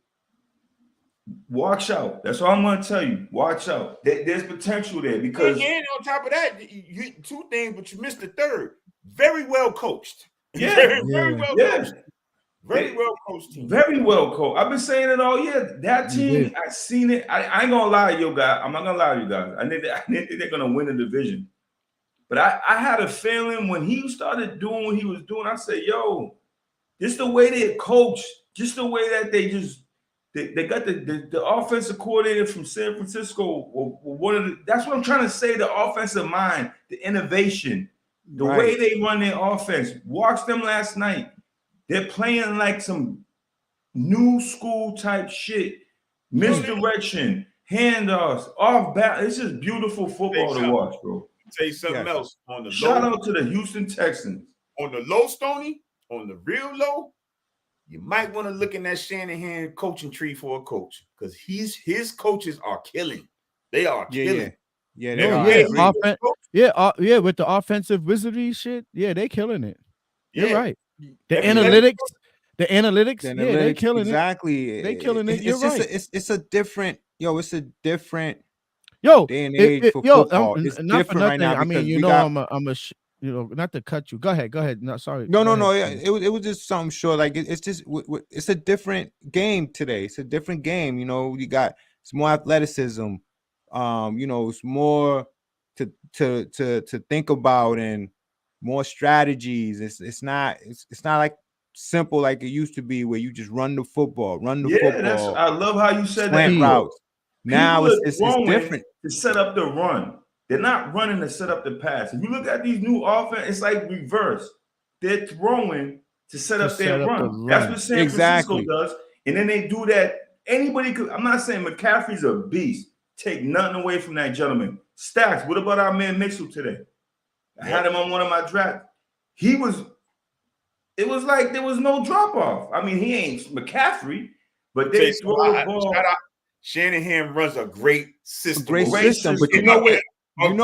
Watch out. That's all I'm going to tell you. Watch out. There's potential there because. And on top of that, you two things, but you missed the third. Very well coached. Yeah. Very well coached. Very well coached team. Very well coached. I've been saying it all year. That team, I've seen it. I ain't gonna lie to you guys. I'm not gonna lie to you guys. I think they're gonna win the division. But I had a feeling when he started doing what he was doing, I said, yo, just the way they coach, just the way that they got the offensive coordinator from San Francisco. That's what I'm trying to say. The offensive mind, the innovation, the way they run their offense. Watch them last night. They're playing like some new school type shit. Misdirection, handoffs, off balance. It's just beautiful football to watch, bro. Tell you something else. Shout out to the Houston Texans. On the low, Stoney, on the real low, you might want to look in that Shanahan coaching tree for a coach, because his coaches are killing. They are killing. Yeah, with the offensive wizardry shit. Yeah, they killing it. You're right. The analytics, they're killing exactly. They killing it. You're right. It's a different day and age for football. It's different right now. I mean, I'm a not to cut you. Go ahead. No, sorry. No. Yeah, it was just something short. Like it's a different game today. It's a different game. You know, it's more athleticism. It's more to think about and more strategies. It's not like simple like it used to be, where you just run the football. I love how you said that. Routes. Now it's different to set up the run. They're not running to set up the pass. If you look at these new offense, it's like reverse. They're throwing to set up their run. That's what San Francisco does. And then they do that. Anybody could. I'm not saying McCaffrey's a beast. Take nothing away from that gentleman. Stacks. What about our man Mitchell today? I had him on one of my drafts. It was like there was no drop off. I mean, he ain't McCaffrey, but they throw the ball. Shanahan runs a great system. Great system, but you know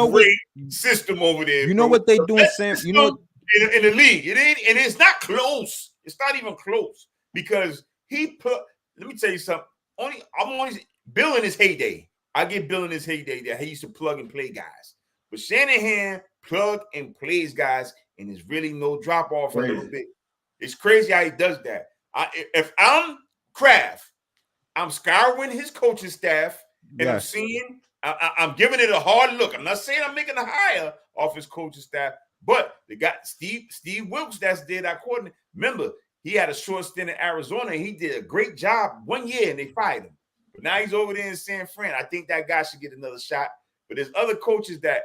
what? System over there. You know what they do, Sam? You know, in the league, it's not close. It's not even close, because let me tell you something. Bill in his heyday. I get Bill in his heyday that he used to plug and play guys. But Shanahan plug and plays guys, and there's really no drop off a little bit. It's crazy how he does that. If I'm Kraft, I'm scouring his coaching staff, and I'm seeing, I'm giving it a hard look. I'm not saying I'm making a hire off his coaching staff, but they got Steve Wilkes that's there, that coordinator. Remember, he had a short stint in Arizona, and he did a great job 1 year, and they fired him. But now he's over there in San Fran. I think that guy should get another shot. But there's other coaches that,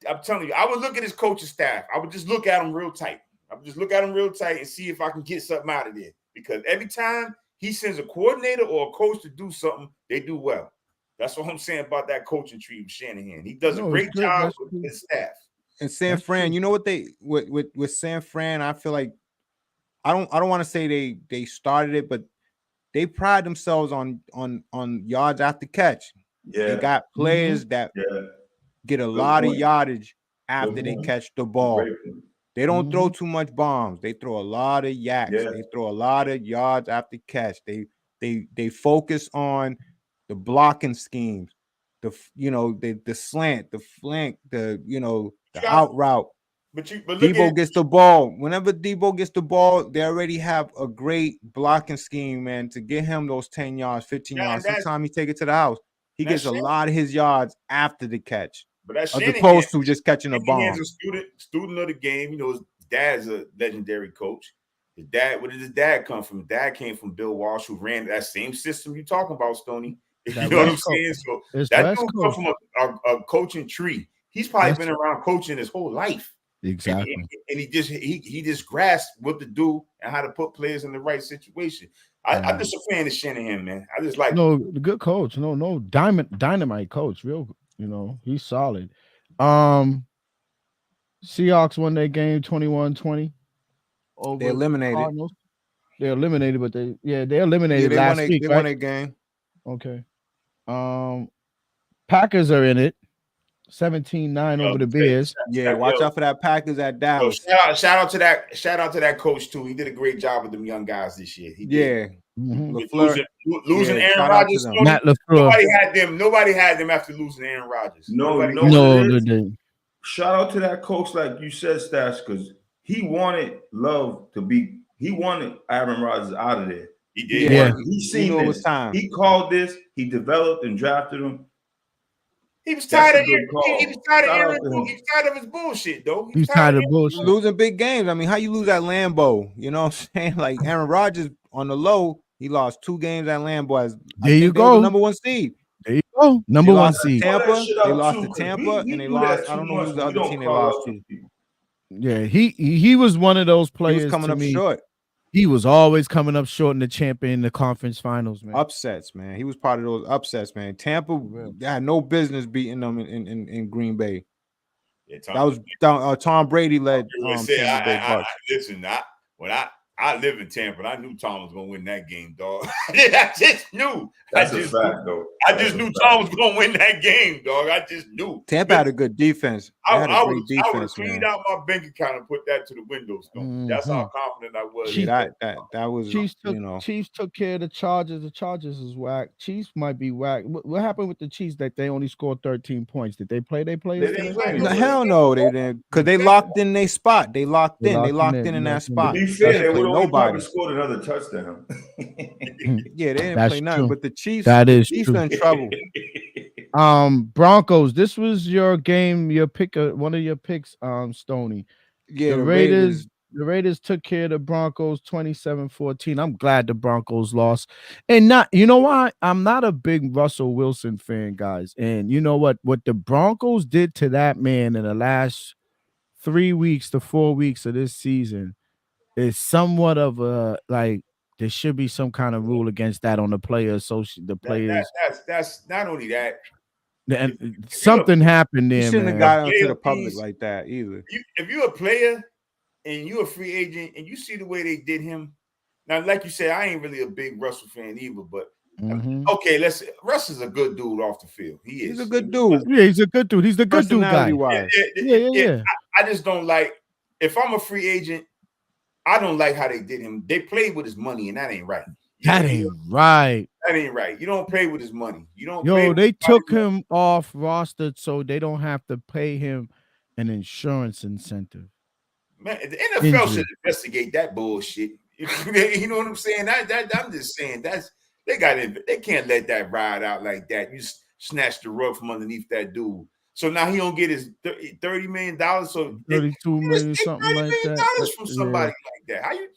I'm telling you, I would look at his coaching staff. I would just look at them real tight. And see if I can get something out of there. Because every time he sends a coordinator or a coach to do something, they do well. That's what I'm saying about that coaching tree with Shanahan. He does a great job with his staff. And San Fran, you know what with San Fran, I feel like I don't want to say they started it, but they pride themselves on yards after catch. Yeah. They got players that get a lot of yardage after they catch the ball. They don't throw too much bombs. They throw a lot of yaks. They throw a lot of yards after catch. They they focus on the blocking schemes, the slant, the flank, the out route. But Debo gets the ball. Whenever Debo gets the ball, they already have a great blocking scheme, man, to get him those 10 yards, 15 yards. Sometimes he take it to the house. He gets a lot of his yards after the catch, but that's as opposed to just catching a bomb. He's a student of the game. You know, his dad's a legendary coach. His dad, where did his dad come from? His dad came from Bill Walsh, who ran that same system you talking about, Stoney. You know what I'm saying? So that dude come from a coaching tree. He's probably been around coaching his whole life. Exactly. And he just grasped what to do and how to put players in the right situation. I'm just a fan of Shanahan, man. I just like the good coach. No dynamite coach. Real, he's solid. Seahawks won their game 21-20. They eliminated. Cardinals. They're eliminated, but they eliminated last week. They won a game. Okay. Packers are in it. 17-9 over the Bears. Yeah, watch out for that Packers at Dallas. Shout out to that coach too. He did a great job with them young guys this year. He did. Losing Aaron Rodgers. Matt LaFleur. Nobody had them after losing Aaron Rodgers. No. Shout out to that coach, like you said, Stash, because he wanted he wanted Aaron Rodgers out of there. He did. Yeah. He seen this. He called this. He developed and drafted him. He was tired of his bullshit, though. He was tired of bullshit. Losing big games. I mean, how you lose at Lambeau? You know what I'm saying? Like Aaron Rodgers on the low, he lost 2 games at Lambeau. There you go. Number 1 seed. There you go. Number 1 seed. Tampa. They lost to Tampa, and they lost. I don't know who's the other team they lost to. Yeah, he was one of those players. He was coming up short. He was always coming up short in the conference finals, man. Upsets, man. He was part of those upsets, man. Tampa had no business beating them in Green Bay. Yeah, that was Tom Brady led Tampa Bay Bucks. Listen, I live in Tampa, and I knew Tom was gonna win that game, dog. I just knew. That's a fact, though. I just knew Tom was gonna win that game, dog. I just knew. Tampa had a good defense. I would have cleaned out my bank account and put that to the windows. That's how confident I was. That was Chiefs took care of the Chargers. The Chargers is whack. Chiefs might be whack. What happened with the Chiefs that they only scored 13 points? Did they play? They didn't play. No, hell no, they didn't. Because they locked in their spot. They locked in that spot. To be fair, they nobody scored another touchdown. Yeah, they didn't play nothing. But the Chiefs, Chiefs in trouble. Broncos. This was your game. Your pick. One of your picks. Stoney. Yeah, the Raiders. The Raiders took care of the Broncos 27-14. I'm glad the Broncos lost. And you know why? I'm not a big Russell Wilson fan, guys. And you know what the Broncos did to that man in the last 3 weeks to 4 weeks of this season is somewhat of a there should be some kind of rule against that on the players. The players. That's not only that. Something happened there. You shouldn't have got into the public like that either. If you're a player and you're a free agent and you see the way they did him, now, like you said, I ain't really a big Russell fan either, but okay, Russ is a good dude off the field. He's a good dude. Yeah, he's a good dude. He's the good dude guy. Yeah. I just don't like, if I'm a free agent, I don't like how they did him. They played with his money, and that ain't right. That ain't right. You don't play with his money. You don't. They took him off roster so they don't have to pay him an insurance incentive. Man, the NFL should investigate that bullshit. You know what I'm saying? I'm just saying they can't let that ride out like that. You snatch the rug from underneath that dude. So now he don't get his $30 million. So $32 million, something like that. From somebody like that. How you,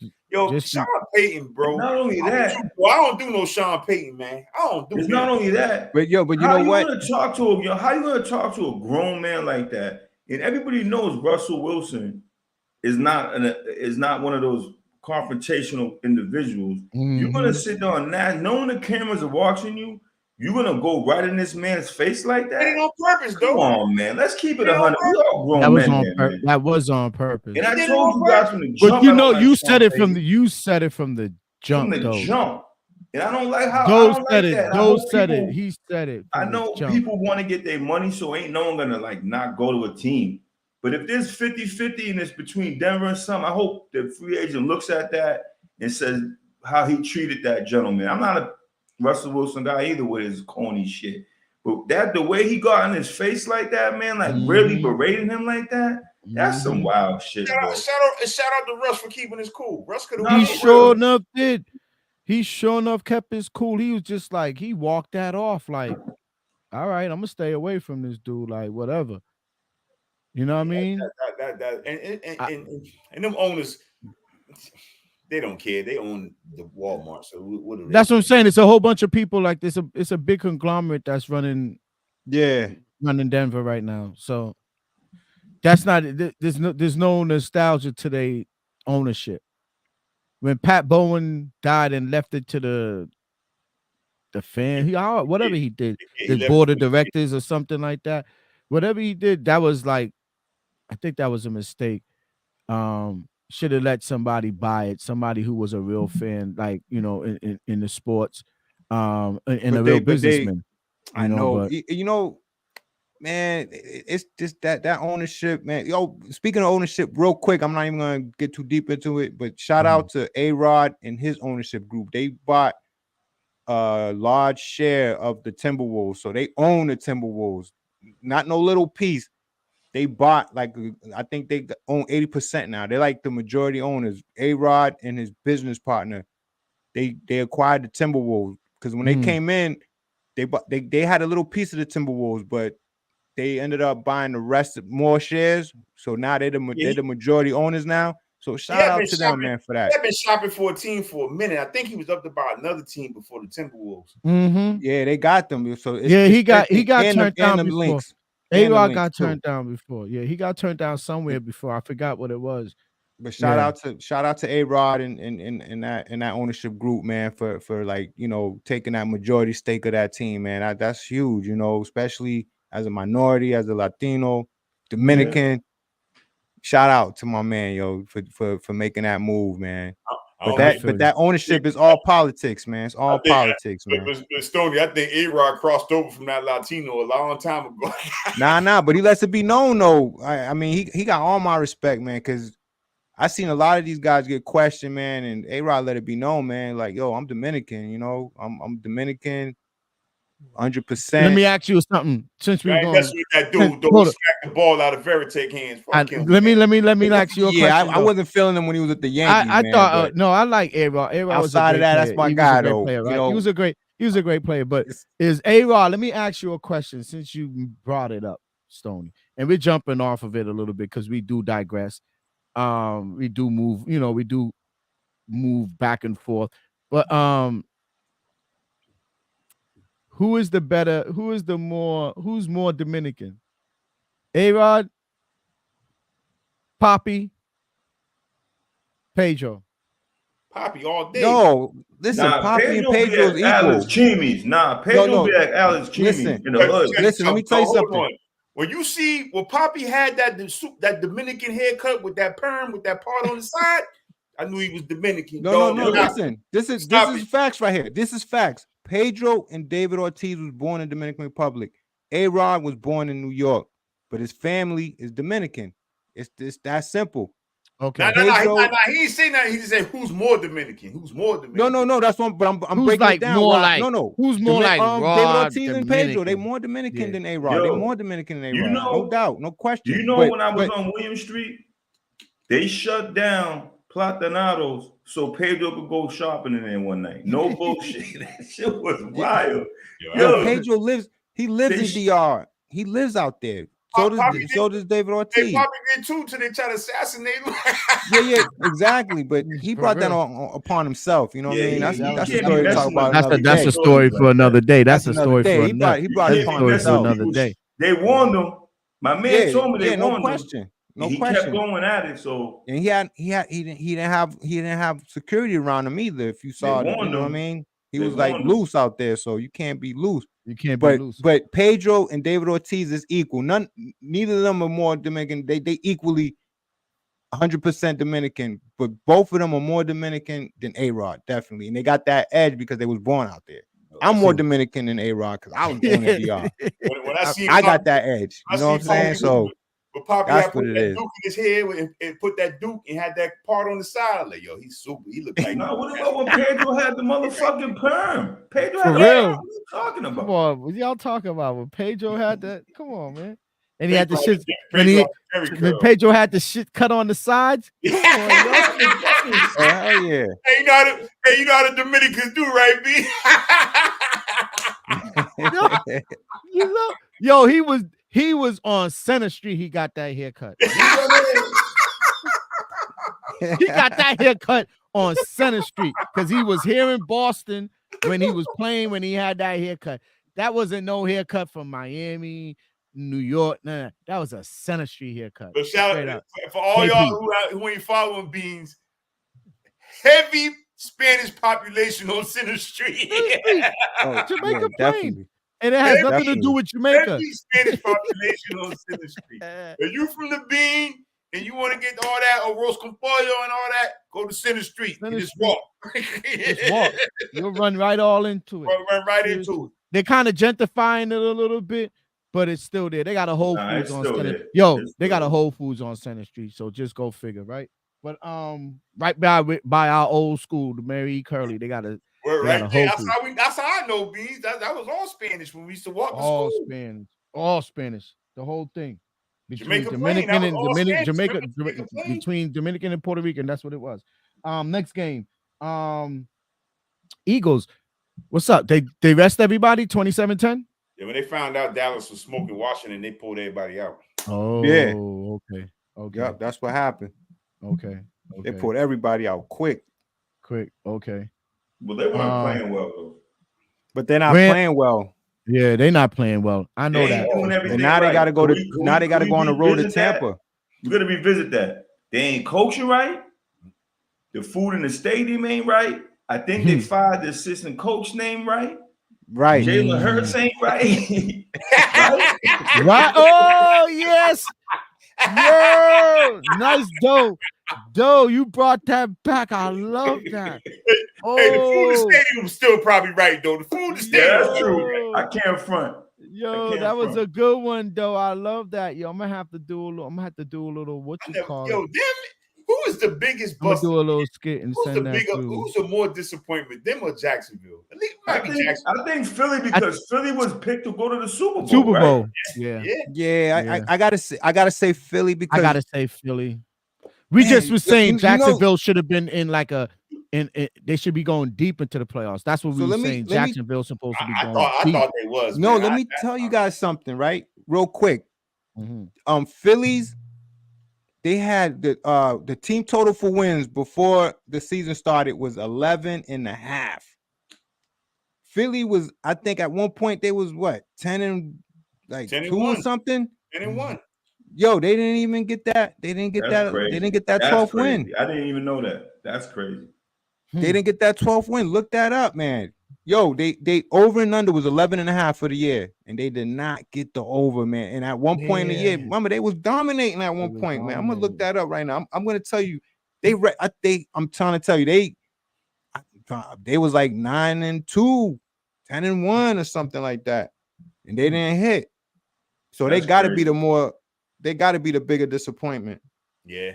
Sean Payton, bro? Not only that, I don't do no Sean Payton, man. I don't do. It's not only that, but you know what? How you gonna talk to a grown man like that? And everybody knows Russell Wilson is not one of those confrontational individuals. You're gonna sit there on that, knowing the cameras are watching you. You're gonna go right in this man's face like that? It ain't on purpose, though. Come on, man. Let's keep it 100. We all grown men. That was on purpose. And I told you guys from the jump. But you said it from the jump. From the jump. And I don't like how He said it. I know people want to get their money, so ain't no one gonna not go to a team. But if there's 50-50 and it's between Denver and some, I hope the free agent looks at that and says, how he treated that gentleman. I'm not a Russell Wilson guy either with his corny shit. But the way he got in his face like that, man, like really berating him like that, that's some wild shit. Shout out to Russ for keeping his cool. Russ could have. He sure enough did. He sure enough kept his cool. He was just like, he walked that off like, all right, I'm gonna stay away from this dude, like whatever. You know what I mean? And them owners, they don't care. They own the Walmart. So what do they That's what I'm saying. It's a whole bunch of people like this. It's a big conglomerate that's running Denver right now. So that's not, there's no nostalgia to their ownership. When Pat Bowen died and left it to the fan, whatever he did, the board of directors or something like that, whatever he did, that was like, I think that was a mistake. Should have let somebody buy it, somebody who was a real fan, like, you know, in the sports, and a real businessman. I know, but you know, man, it's just that ownership, man. Yo, speaking of ownership, real quick, I'm not even gonna get too deep into it, but shout out to A-Rod and his ownership group. They bought a large share of the Timberwolves, so they own the Timberwolves, not no little piece. They bought, like, I think they own 80% now. They're like the majority owners. A-Rod and his business partner, they acquired the Timberwolves because when they came in, they had a little piece of the Timberwolves, but they ended up buying the rest of more shares. So now they're the majority owners now. So shout out to them, man, for that. They've been shopping for a team for a minute. I think he was up to buy another team before the Timberwolves. Yeah, they got them. So he got turned down before. Links. A-Rod got turned down before. Yeah, he got turned down somewhere before. I forgot what it was. But shout out to A-Rod and that ownership group, man, for like, you know, taking that majority stake of that team, man. That's huge, you know, especially as a minority, as a Latino, Dominican. Yeah. Shout out to my man, yo, for making that move, man. But that ownership is all politics, man. It's all politics, man. Stoney, I think A-Rod crossed over from that Latino a long time ago. Nah, but he lets it be known, though. I mean, he got all my respect, man, because I seen a lot of these guys get questioned, man, and A-Rod let it be known, man. Like, yo, I'm Dominican, you know, I'm Dominican, 100%. Let me ask you something. Since we're going, that's what that dude don't smack the ball out of Verite hands. Let me ask you a question. Yeah, I wasn't feeling him when he was at the Yankees. I thought no, I like A-Rod. A-Rod was outside of that. Player. That's my guy, though. Player, right? You know, he was a great player. But is A-Rod? Let me ask you a question since you brought it up, Stoney, and we're jumping off of it a little bit because we do digress. We do move, you know, we do move back and forth, but who's more Dominican? A-Rod, Poppy, Pedro? Poppy all day. No, listen, Poppy and Pedro is equal. Alex Chimies. Pedro be like Alex Chimies in the hood. Listen, let me tell you something. When you see Poppy had that Dominican haircut with that perm, with that part on the side, I knew he was Dominican. No, listen. This is facts right here. This is facts. Pedro and David Ortiz was born in Dominican Republic. A-Rod was born in New York, but his family is Dominican. It's that simple. Okay. No, he ain't saying that. He just said, "Who's more Dominican? Who's more Dominican?" No. That's one. But I'm breaking it down. Who's more like David Ortiz and Pedro? They more Dominican than A-Rod. They more Dominican than A-Rod. No doubt, no question. You know, when I was on William Street, they shut down Platanados so Pedro could go shopping in there one night. No bullshit. That shit was wild. Yo, Pedro lives. He lives in DR. He lives out there. So does David Ortiz. They probably did too till they try to assassinate him. yeah, exactly. But he brought that upon himself. You know what I mean? That's a story to talk about. That's a story for another day. That's a story for another. He brought it upon himself. Another day. They warned him. My man told me they warned him. He kept going at it. So and he didn't have security around him either. If you saw it, you know what I mean? He was like loose out there, so you can't be loose. You can't be loose. But Pedro and David Ortiz is equal. Neither of them are more Dominican. They equally 100% Dominican, but both of them are more Dominican than A-Rod, definitely. And they got that edge because they was born out there. I'm more Dominican than A-Rod because I was born in DR. I got that edge. You know what I'm saying? So But Poppy That's had put that Duke in his head and put that Duke and had that part on the side. Like, yo, he's super. He looked like. No, what about when Pedro had the motherfucking perm? Pedro For had real. What are you talking about? Come on, what y'all talking about? When Pedro had that, come on, man. And he Pedro had the shit. when Pedro had the shit cut on the sides. Come on, oh hell yeah! Hey, you know how the Dominicans do, right, B? yo, he was on Center Street. He got that haircut. He got that haircut on Center Street because he was here in Boston when he was playing. When he had that haircut, that wasn't no haircut from Miami, New York. Nah, that was a Center Street haircut. But shout out for all y'all who ain't following Beans. Heavy Spanish population on Center Street. Jamaica Plain. And it has nothing to do with Jamaica. Heavy Spanish population on Center Street. If you from the Bean and you want to get all that arroz con pollo and all that, go to Center Street. Just walk. Just walk. You'll run right all into it. Run right into it. They're kind of gentrifying it a little bit, but it's still there. They got a Whole Foods on Center. There. Yo, they got a Whole Foods on Center Street. So just go figure, right? But right by our old school, the Mary E. Curley, they got a right there. That's how I know Beans. That was all Spanish when we used to walk to school. All Spanish, the whole thing. Between Dominican and Puerto Rican, that's what it was. Next game, Eagles. What's up? They rest everybody 27-10. Yeah, when they found out Dallas was smoking Washington, they pulled everybody out. Oh, yeah. Okay. Yep, that's what happened. Okay. They pulled everybody out quick. Okay. Well, they weren't playing well though. But they're not playing well. Yeah, they're not playing well. I know that. And now they got to go to. Now they got to go on the road to Tampa. We're gonna revisit that. They ain't coaching right. The food in the stadium ain't right. I think they fired the assistant coach name right. Right. Jalen Hurts ain't right. Right. Oh yes. Yo, nice Doe, you brought that back. I love that. Hey, the food in the stadium still probably right though. The food in the stadium. Yeah, that's true. I can't front. Yo, that was a good one, though. I love that. Yo, I'm gonna have to do a little. What you call it? Who is the biggest bust? Do a little skit and send that through. Who's the more disappointment, them or Jacksonville? I think Philly because Philly was picked to go to the Super Bowl. Right? Yeah. I gotta say Philly because I gotta say Philly. We just was saying Jacksonville should have been in like a. They should be going deep into the playoffs. That's what we were saying. Jacksonville's supposed to be going deep. I thought they was. No, let me tell you guys something, right? Real quick. Phillies, they had the team total for wins before the season started was 11.5. Philly was, I think at one point they was what 10 2 or something. 10-1. Yo, they didn't even get that. They didn't get that. Crazy. They didn't get that 12th win. I didn't even know that. That's crazy. They didn't get that 12th win. Look that up, man. Yo, they over and under was 11.5 for the year, and they did not get the over, man. And at one point in the year, remember they was dominating at one point, man. I'm gonna look that up right now. I'm gonna tell you, I'm trying to tell you, they was like 9-2, 10-1 or something like that, and they didn't hit. So they got to be the bigger disappointment. Yeah.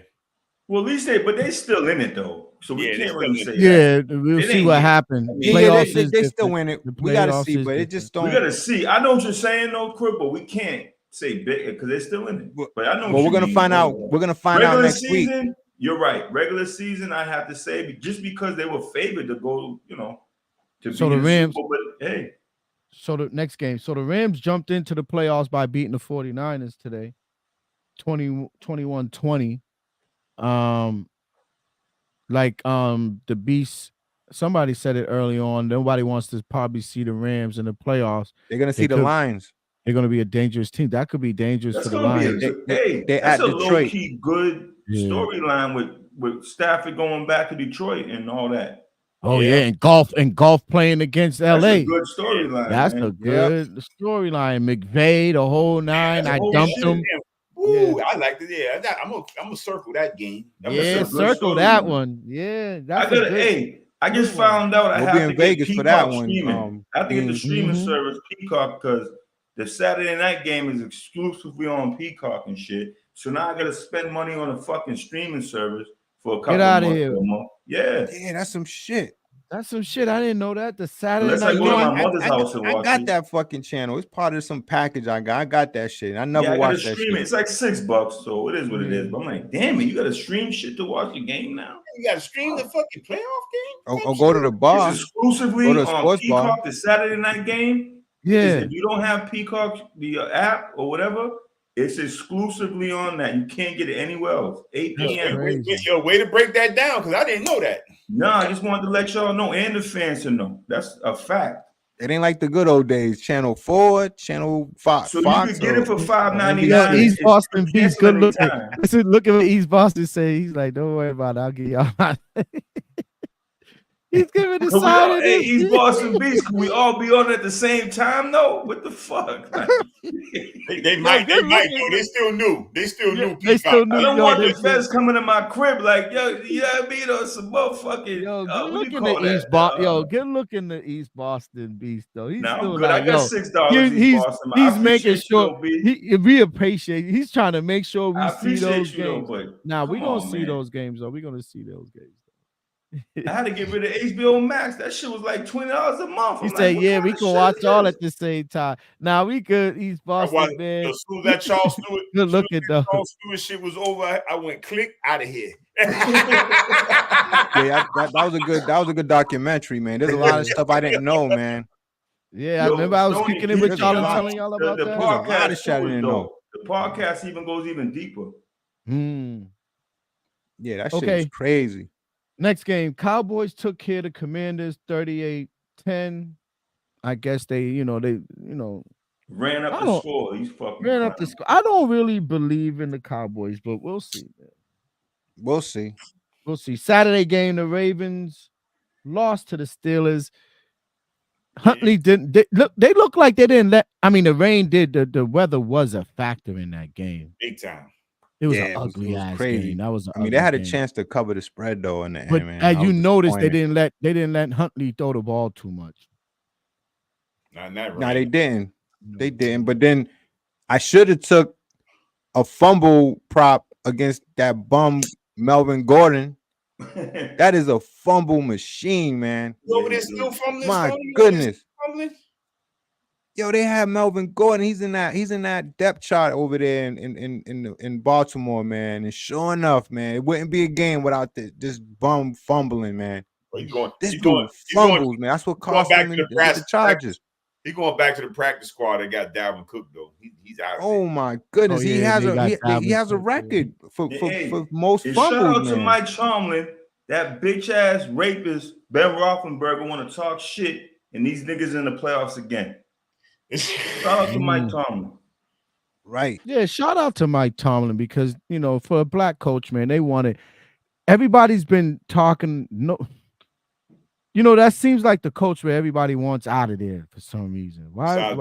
Well, at least they still in it though. So we can't really say we'll see what happened. They still win it. We gotta see, but it just don't. We gotta see. I know what you're saying, though, Quick, but we can't say big because they're still in it. But I know. Well, we're gonna find out. We're gonna find out next week. You're right. Regular season, I have to say, just because they were favored to go, to so the Rams. Super Bowl, but hey. So the next game. So the Rams jumped into the playoffs by beating the 49ers today, 21-20. The Beast, somebody said it early on. Nobody wants to probably see the Rams in the playoffs. They're gonna see the Lions. They're gonna be a dangerous team. That could be dangerous for the Lions. They're that's at a Detroit. Low-key good storyline with Stafford going back to Detroit and all that. Oh yeah, and golf playing against LA. That's a good storyline. That's a good storyline. McVay, the whole nine. I dumped him. Ooh, I like it. Yeah, I'm gonna circle that game. Circle that one. Yeah, I just found out I have to in Vegas get for that Peacock one. Streaming. I have to get the streaming service Peacock because the Saturday night game is exclusively on Peacock and shit. So now I gotta spend money on a fucking streaming service for a couple Get out of months here. or a month. Yeah. Yeah, that's some shit. That's some shit. I didn't know that. The Saturday Unless I night go to game. my mother's house and I watch got it. that fucking channel. It's part of some package I got. I got that shit. I never Yeah, I gotta watched that stream it. shit. It's like $6, so it is what it is. But I'm like, damn it, you gotta stream shit to watch the game now. You gotta stream the fucking playoff game. Or go to the bar. It's exclusively Go to a on sports bar. Peacock, the Saturday night game. Yeah. If you don't have Peacock, the app or whatever, it's exclusively on that. You can't get it anywhere else. 8 p.m. Yo, way to break that down because I didn't know that. No, I just wanted to let y'all know and the fans to know. That's a fact. It ain't like the good old days. Channel 4, Channel 5. So Fox, you could get it for $5.99. Yo, East Boston Beast, good looking. Anytime. I said, look at what East Boston say. He's like, don't worry about it. I'll give y'all my. He's giving the So side of this. East Boston Beast, can we all be on at the same time? No, what the fuck? They might. They still new. They still new. They still new. I don't Yo, want the they feds coming to my crib like, yo, you know what I mean? Or some motherfucking. Yo, good what do looking you call the that? East Boston. Yo, good looking the East Boston Beast though. He's Nah, still I'm good. like, I got $6. he's Boston. I he's making appreciate you, sure we appreciate. He's trying to make sure we I see appreciate those you, though, games. but Now we come gonna on, see man. those games though. We're gonna see those games. I had to get rid of HBO Max. That shit was like $20 a month. He I'm said, like, "Yeah, we what can kind of watch shit all is at the same time." Now we good. East Boston, man. As soon as that Charles Stewart, Good looking though. Charles Stewart shit was over, I went click out of here. Yeah, that was a good documentary, man. There's a lot of stuff I didn't know, man. Yeah, I remember I was Stoney, kicking it with there's y'all a and lot. telling y'all about the that. There's a lot of podcast shit I too, didn't though. know. The podcast even goes even deeper. Yeah, that shit Okay. was crazy. Next game, Cowboys took care of the Commanders 38-10. I guess they Ran up I the don't- score. He's fucking ran up the clown. score. I don't really believe in the Cowboys, but we'll see. Man. We'll see. We'll see. Saturday game, the Ravens lost to the Steelers. Huntley didn't. They look like they didn't let. I mean, the rain did. The weather was a factor in that game. Big time. It was Yeah, an ugly ass crazy. game. That was. I mean, they had a chance to cover the spread though in the But end, man. as I you was noticed, they disappointed. didn't let Huntley throw the ball too much. Not that right. No, they didn't. They didn't. But then I should have took a fumble prop against that bum Melvin Gordon. That is a fumble machine, man. You over there still fumbling? My Stoney? goodness. Fumbling? Yo, they have Melvin Gordon. He's in that depth chart over there in Baltimore, man. And sure enough, man, it wouldn't be a game without this bum fumbling, man. Well, he's going. This he's dude going, fumbles, man. That's what cost back him to the the practice- charges. He's going back to the practice squad. They got Dalvin Cook though. He's out. Oh my goodness, Oh, he yeah, has they got he Dalvin has a Cook, yeah. record for Hey, most And shout fumbles, out to man. Mike Tomlin, that bitch ass rapist Ben Roethlisberger want to talk shit, and these niggas in the playoffs again. Shout out to Mike Tomlin. Right. Yeah, shout out to Mike Tomlin because for a black coach, man, they wanted. Everybody's been talking. That seems like the coach where everybody wants out of there for some reason. Why?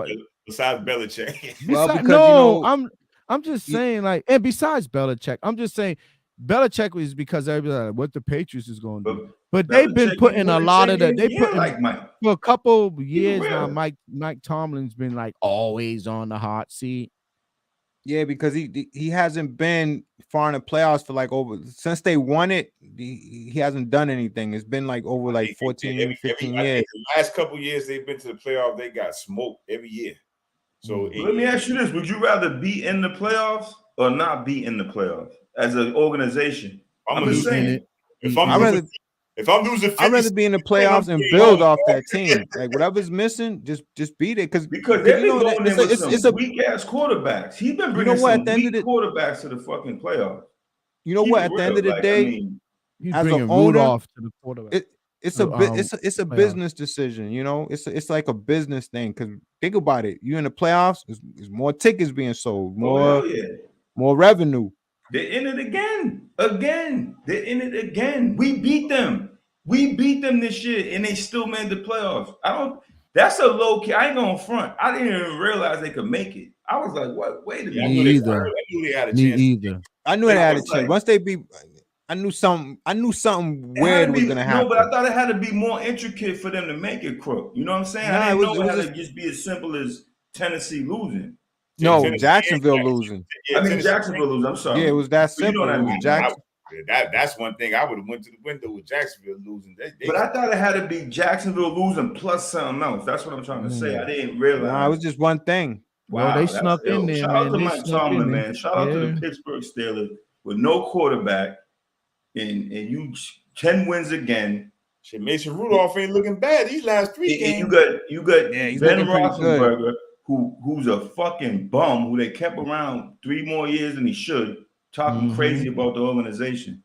Besides Belichick. Well, because, no, I'm just saying, like, and besides Belichick, I'm just saying Belichick is because everybody like, what the Patriots is going to do. But they've been putting a lot of that. They put like Mike. For a couple years now. real. Mike Tomlin's been like always on the hot seat. Yeah, because he hasn't been far in the playoffs for since they won it. He hasn't done anything. It's been like over 14, 15 years. The last couple years they've been to the playoff. They got smoked every year. So Let me ask you this: would you rather be in the playoffs or not be in the playoffs as an organization? I'm just saying. If I'm losing 50, I'd rather be in the playoffs and build off that team. Like whatever's missing, just beat it. Because they've been going in with some weak ass quarterbacks. He's been bringing some weak quarterbacks to the fucking playoffs. You know what? At the end of the day, he's as bringing an owner, Rudolph to the quarterback. It's a business decision. It's like a business thing. Because think about it, you in the playoffs, there's more tickets being sold, more revenue. They're in it again. They're in it again. We beat them. This year, and they still made the playoffs. That's a low key. I ain't gonna front. I didn't even realize they could make it. I was like, what? Wait a minute. I knew they had a chance. I knew they had a chance. Once they beat, I knew something weird was gonna happen. No, but I thought it had to be more intricate for them to make it, Crook. You know what I'm saying? I didn't know it had to just be as simple as Tennessee losing. No, Jacksonville losing. I mean, Jacksonville losing. I'm sorry. Yeah, it was that You simple. know what I mean? Jackson. That's one thing I would have went to the window with Jacksonville losing. But I thought it had to be Jacksonville losing plus something else. That's what I'm trying to say. I didn't realize. Nah, it was just one thing. Wow, they snuck in there, Shout man. out to Mike Tomlin, man. Shout out to the Pittsburgh Steelers with no quarterback, and you 10 wins again. Shit, Mason Rudolph ain't looking bad these last 3 games. You got he's Ben looking pretty good. Roethlisberger, who's a fucking bum, who they kept around 3 more years than he should, talking crazy about the organization.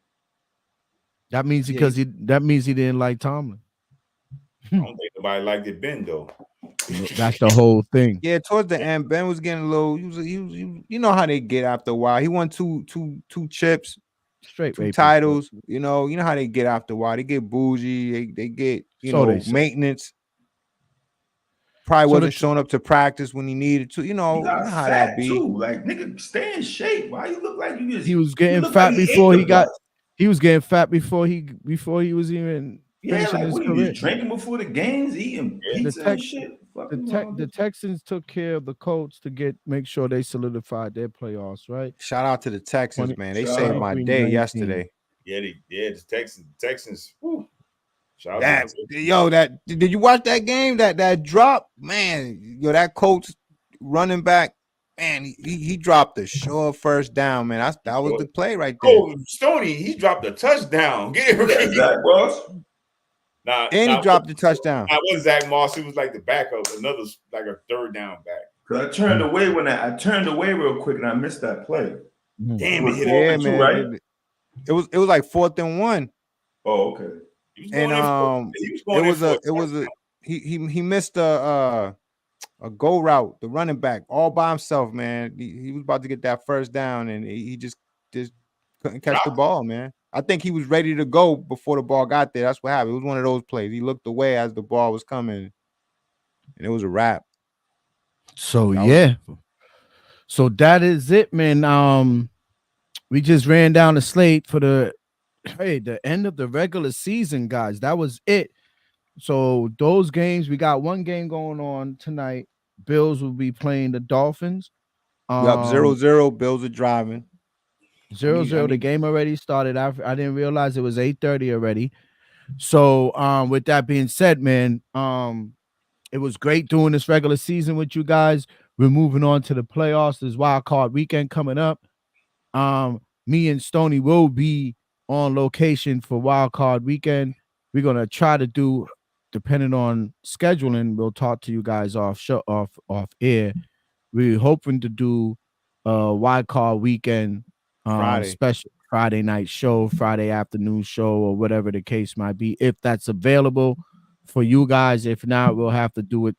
That means he didn't like Tomlin. I don't think nobody liked it, Ben, though. That's the whole thing. Yeah, towards the end, Ben was getting a little. He was you know how they get after a while. He won two chips, straight 2 titles. You know how they get after a while. They get bougie. They get maintenance. Probably wasn't showing up to practice when he needed to. You know how that be. Too. Like, nigga, stay in shape. Why you look like you just? He was getting fat before he got. He was getting fat before he was even finishing his career. Just drinking before the games, eating pizza and shit. The Texans took care of the Colts to make sure they solidified their playoffs, right? Shout out to the Texans, man. They saved my day yesterday. Yeah, the Texans. Whew. Did you watch that game? That drop, man. That Colts running back, man. He dropped the sure first down, man. That was the play right there. Oh, Stoney, he dropped a touchdown. Get it, Zach Moss. He dropped the touchdown. I wasn't Zach Moss. It was like the backup, another like a 3rd down back. Cause I turned away real quick and I missed that play. Damn, it hit man. Right? It was like 4th and 1. Oh, okay. And he missed a go route, the running back, all by himself, man. He was about to get that first down, and he just couldn't catch the ball, man. I think he was ready to go before the ball got there. That's what happened. It was one of those plays. He looked away as the ball was coming, and it was a wrap. So so that is it, man. We just ran down the slate for the end of the regular season, guys. That was it. So those games, we got one game going on tonight. Bills will be playing the Dolphins. 0-0. Bills are driving. 0-0. The game already started. I didn't realize it was 8:30 already. So with that being said, man, it was great doing this regular season with you guys. We're moving on to the playoffs. There's wild card weekend coming up. Me and Stoney will be on location for wild card weekend. We're gonna try to do, depending on scheduling, we'll talk to you guys off air. We're hoping to do wild card weekend special Friday night show, Friday afternoon show, or whatever the case might be, if that's available for you guys. If not, we'll have to do it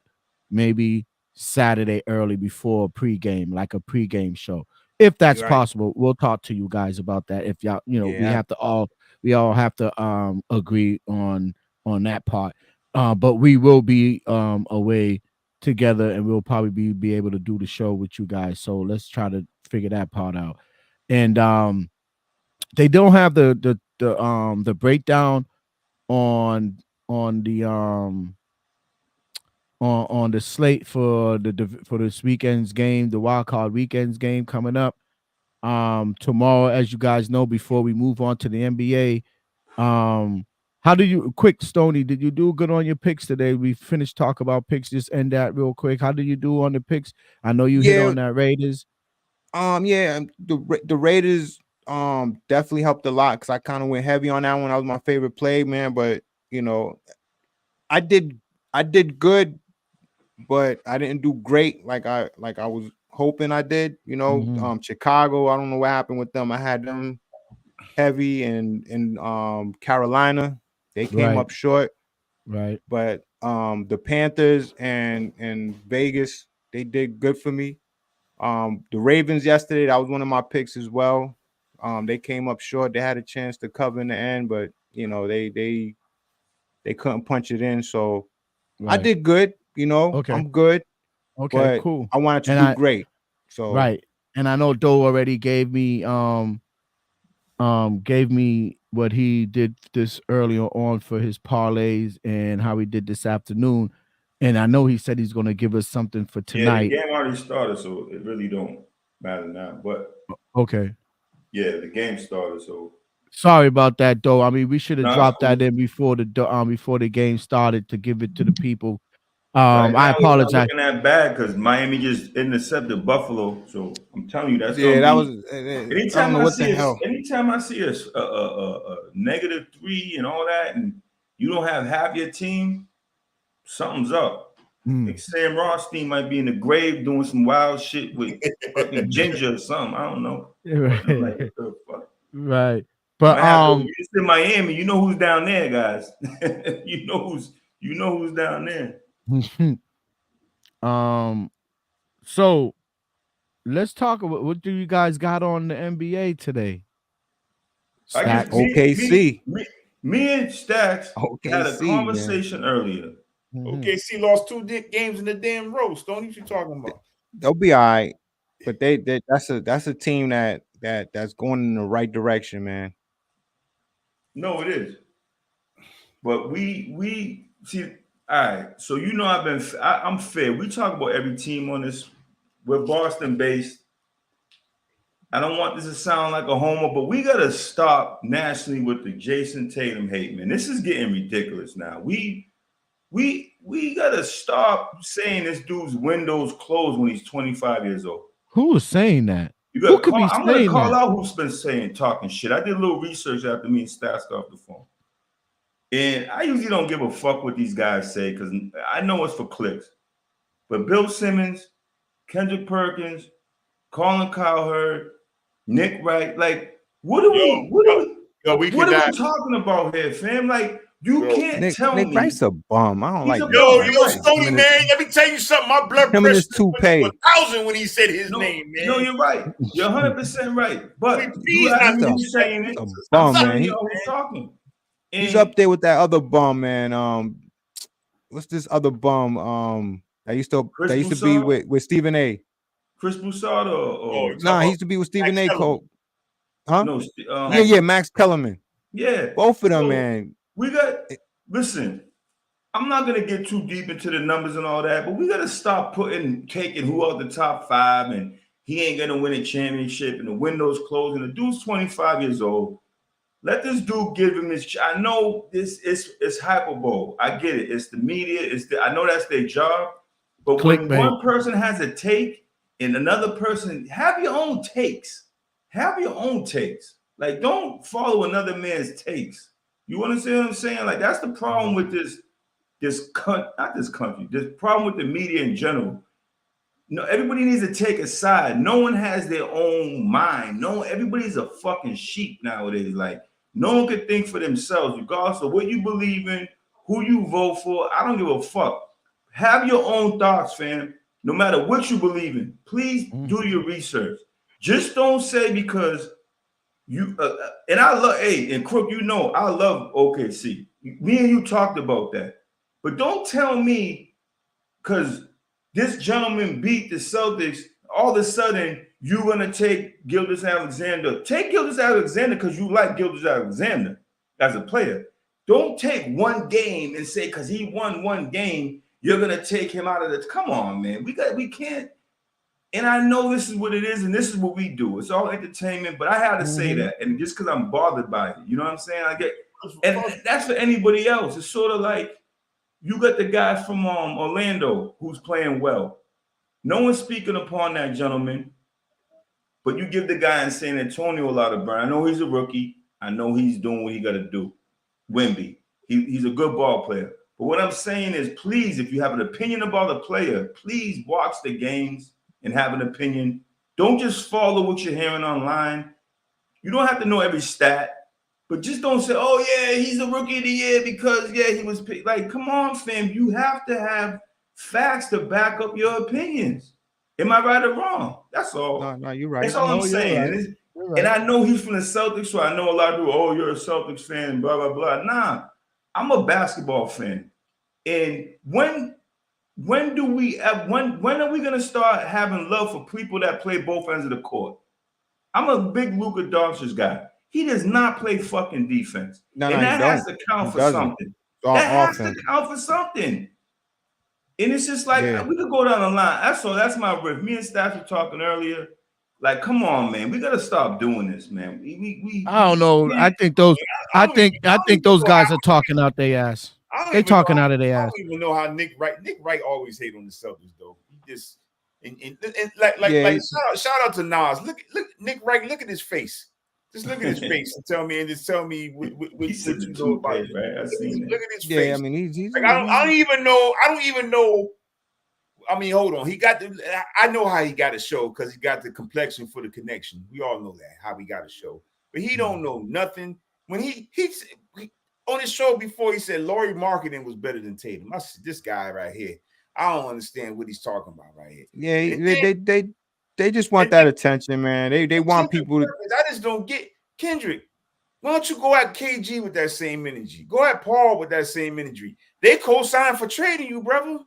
maybe Saturday early before pregame, like a pregame show. If that's possible, we'll talk to you guys about that. If y'all, we all have to agree on that part. But we will be away together, and we'll probably be able to do the show with you guys. So let's try to figure that part out. And they don't have the breakdown on the slate for this weekend's game, the wild card weekend's game coming up tomorrow. As you guys know, before we move on to the NBA, how do you Stoney? Did you do good on your picks today? We finished talk about picks. Just end that real quick. How did you do on the picks? I know you hit on that Raiders. The Raiders definitely helped a lot because I kind of went heavy on that one. That was my favorite play, man. But I did good, but I didn't do great like I was hoping I did. Chicago, I don't know what happened with them. I had them heavy, and Carolina, they came up short. Right. But the Panthers and Vegas, they did good for me. The Ravens yesterday, that was one of my picks as well. They came up short. They had a chance to cover in the end, but they couldn't punch it in. So I did good. I'm good. Okay, cool. I wanted to do great. So and I know Doe already gave me what he did this earlier on for his parlays and how he did this afternoon. And I know he said he's going to give us something for tonight. Yeah, the game already started, so it really don't matter now. But okay. Yeah, the game started, so sorry about that though. I mean, we should have dropped cool. that in before the game started to give it to the people. Right I apologize. It's not looking that bad because Miami just intercepted Buffalo. So I'm telling you, that's that was. Anytime I see a -3 and all that, and you don't have half your team, something's up. Like Sam Rothstein might be in the grave doing some wild shit with fucking ginger or something. I don't know. Right. Like, what the fuck? Right. But it's in Miami. You know who's down there, guys. you know who's down there. So let's talk about what do you guys got on the NBA today? Stacks. OKC. Me and Stacks had a conversation earlier. OKC lost 2 games in the damn row. Stoney, what you talking about? They'll be all right, but that's a team that's going in the right direction, man. No, it is. But we see. All right, so I'm fair. We talk about every team on this. We're Boston based. I don't want this to sound like a homer, but we gotta stop nationally with the Jason Tatum hate, man. This is getting ridiculous now. We gotta stop saying this dude's windows closed when he's 25 years old. Who is saying that? I'm gonna call out who's been talking shit. I did a little research after me and Stats got off the phone. And I usually don't give a fuck what these guys say because I know it's for clicks. But Bill Simmons, Kendrick Perkins, Colin Cowherd, Nick Wright, like, what are we talking about here, fam? Like, you can't tell me. Nick Wright's a bum. I don't like. Yo, Stoney, man. Let me tell you something. My blood pressure was 1,000 when he said his name, man. No, you're right. You're 100% right. But he's saying it. A bum, man. He's talking. He's up there with that other bum, man. What's this other bum? That used to be with Stephen A. Chris Broussard or he used to be with Stephen A. Cole. Huh? No, Max Kellerman. Yeah, both of them, man. Listen. I'm not gonna get too deep into the numbers and all that, but we gotta stop taking who are the top 5 and he ain't gonna win a championship and the window's closed and the dude's 25 years old. Let this dude give him his. I know this is hyperbole. I get it. It's the media. I know that's their job. But when one person has a take and another person, have your own takes. Have your own takes. Like, don't follow another man's takes. You understand what I'm saying? Like, that's the problem with this country. This problem with the media in general. Everybody needs to take a side. No one has their own mind. Everybody's a fucking sheep nowadays. Like, no one can think for themselves, regardless of what you believe in, who you vote for. I don't give a fuck. Have your own thoughts, fam. No matter what you believe in, please do your research. Just don't say because you and I love. Hey, and Crook, I love OKC. Me and you talked about that, but don't tell me because this gentleman beat the Celtics. All of a sudden, you're gonna take Gilgeous-Alexander. Take Gilgeous-Alexander because you like Gilgeous-Alexander as a player. Don't take one game and say because he won one game, you're gonna take him out of the. Come on, man. We can't. And I know this is what it is, and this is what we do. It's all entertainment, but I had to say that, and just because I'm bothered by it, you know what I'm saying? And that's for anybody else. It's sort of like you got the guy from Orlando who's playing well. No one's speaking upon that gentleman, but you give the guy in San Antonio a lot of burn. I know he's a rookie. I know he's doing what he got to do. Wemby, he's a good ball player. But what I'm saying is, please, if you have an opinion about a player, please watch the games and have an opinion. Don't just follow what you're hearing online. You don't have to know every stat, but just don't say, oh, yeah, he's a rookie of the year because, yeah, he was picked. Like, come on, fam. You have to have facts to back up your opinions. Am I right or wrong? That's all. No, you're right. That's all I'm saying. Right. And I know he's from the Celtics, so I know a lot of people, oh, you're a Celtics fan, blah, blah, blah. Nah, I'm a basketball fan. And when are we going to start having love for people that play both ends of the court? I'm a big Luka Doncic guy. He does not play fucking defense. That has to count for something. That has to count for something. And it's just like we could go down the line. That's my riff. Me and Staff were talking earlier. Like, come on, man. We gotta stop doing this, man. I don't know. I think those guys are talking out their ass. They talking out of their ass. I don't even know how Nick Wright always hate on the Celtics though. He just like shout out to Nas. Look Nick Wright. Look at his face. Just look at his face and tell me what you know about it. Right? Look at his face. I mean, he's like, I don't even know. I mean, hold on. I know how he got a show because he got the complexion for the connection. We all know that how he got a show, but he don't know nothing. When he on his show before, he said Laurie Marketing was better than Tatum. I said, this guy right here. I don't understand what he's talking about right here. Yeah, they just want that attention, man. They want people to. I just don't get Kendrick. Why don't you go at KG with that same energy? Go at Paul with that same energy. They co-signed for trading you, brother.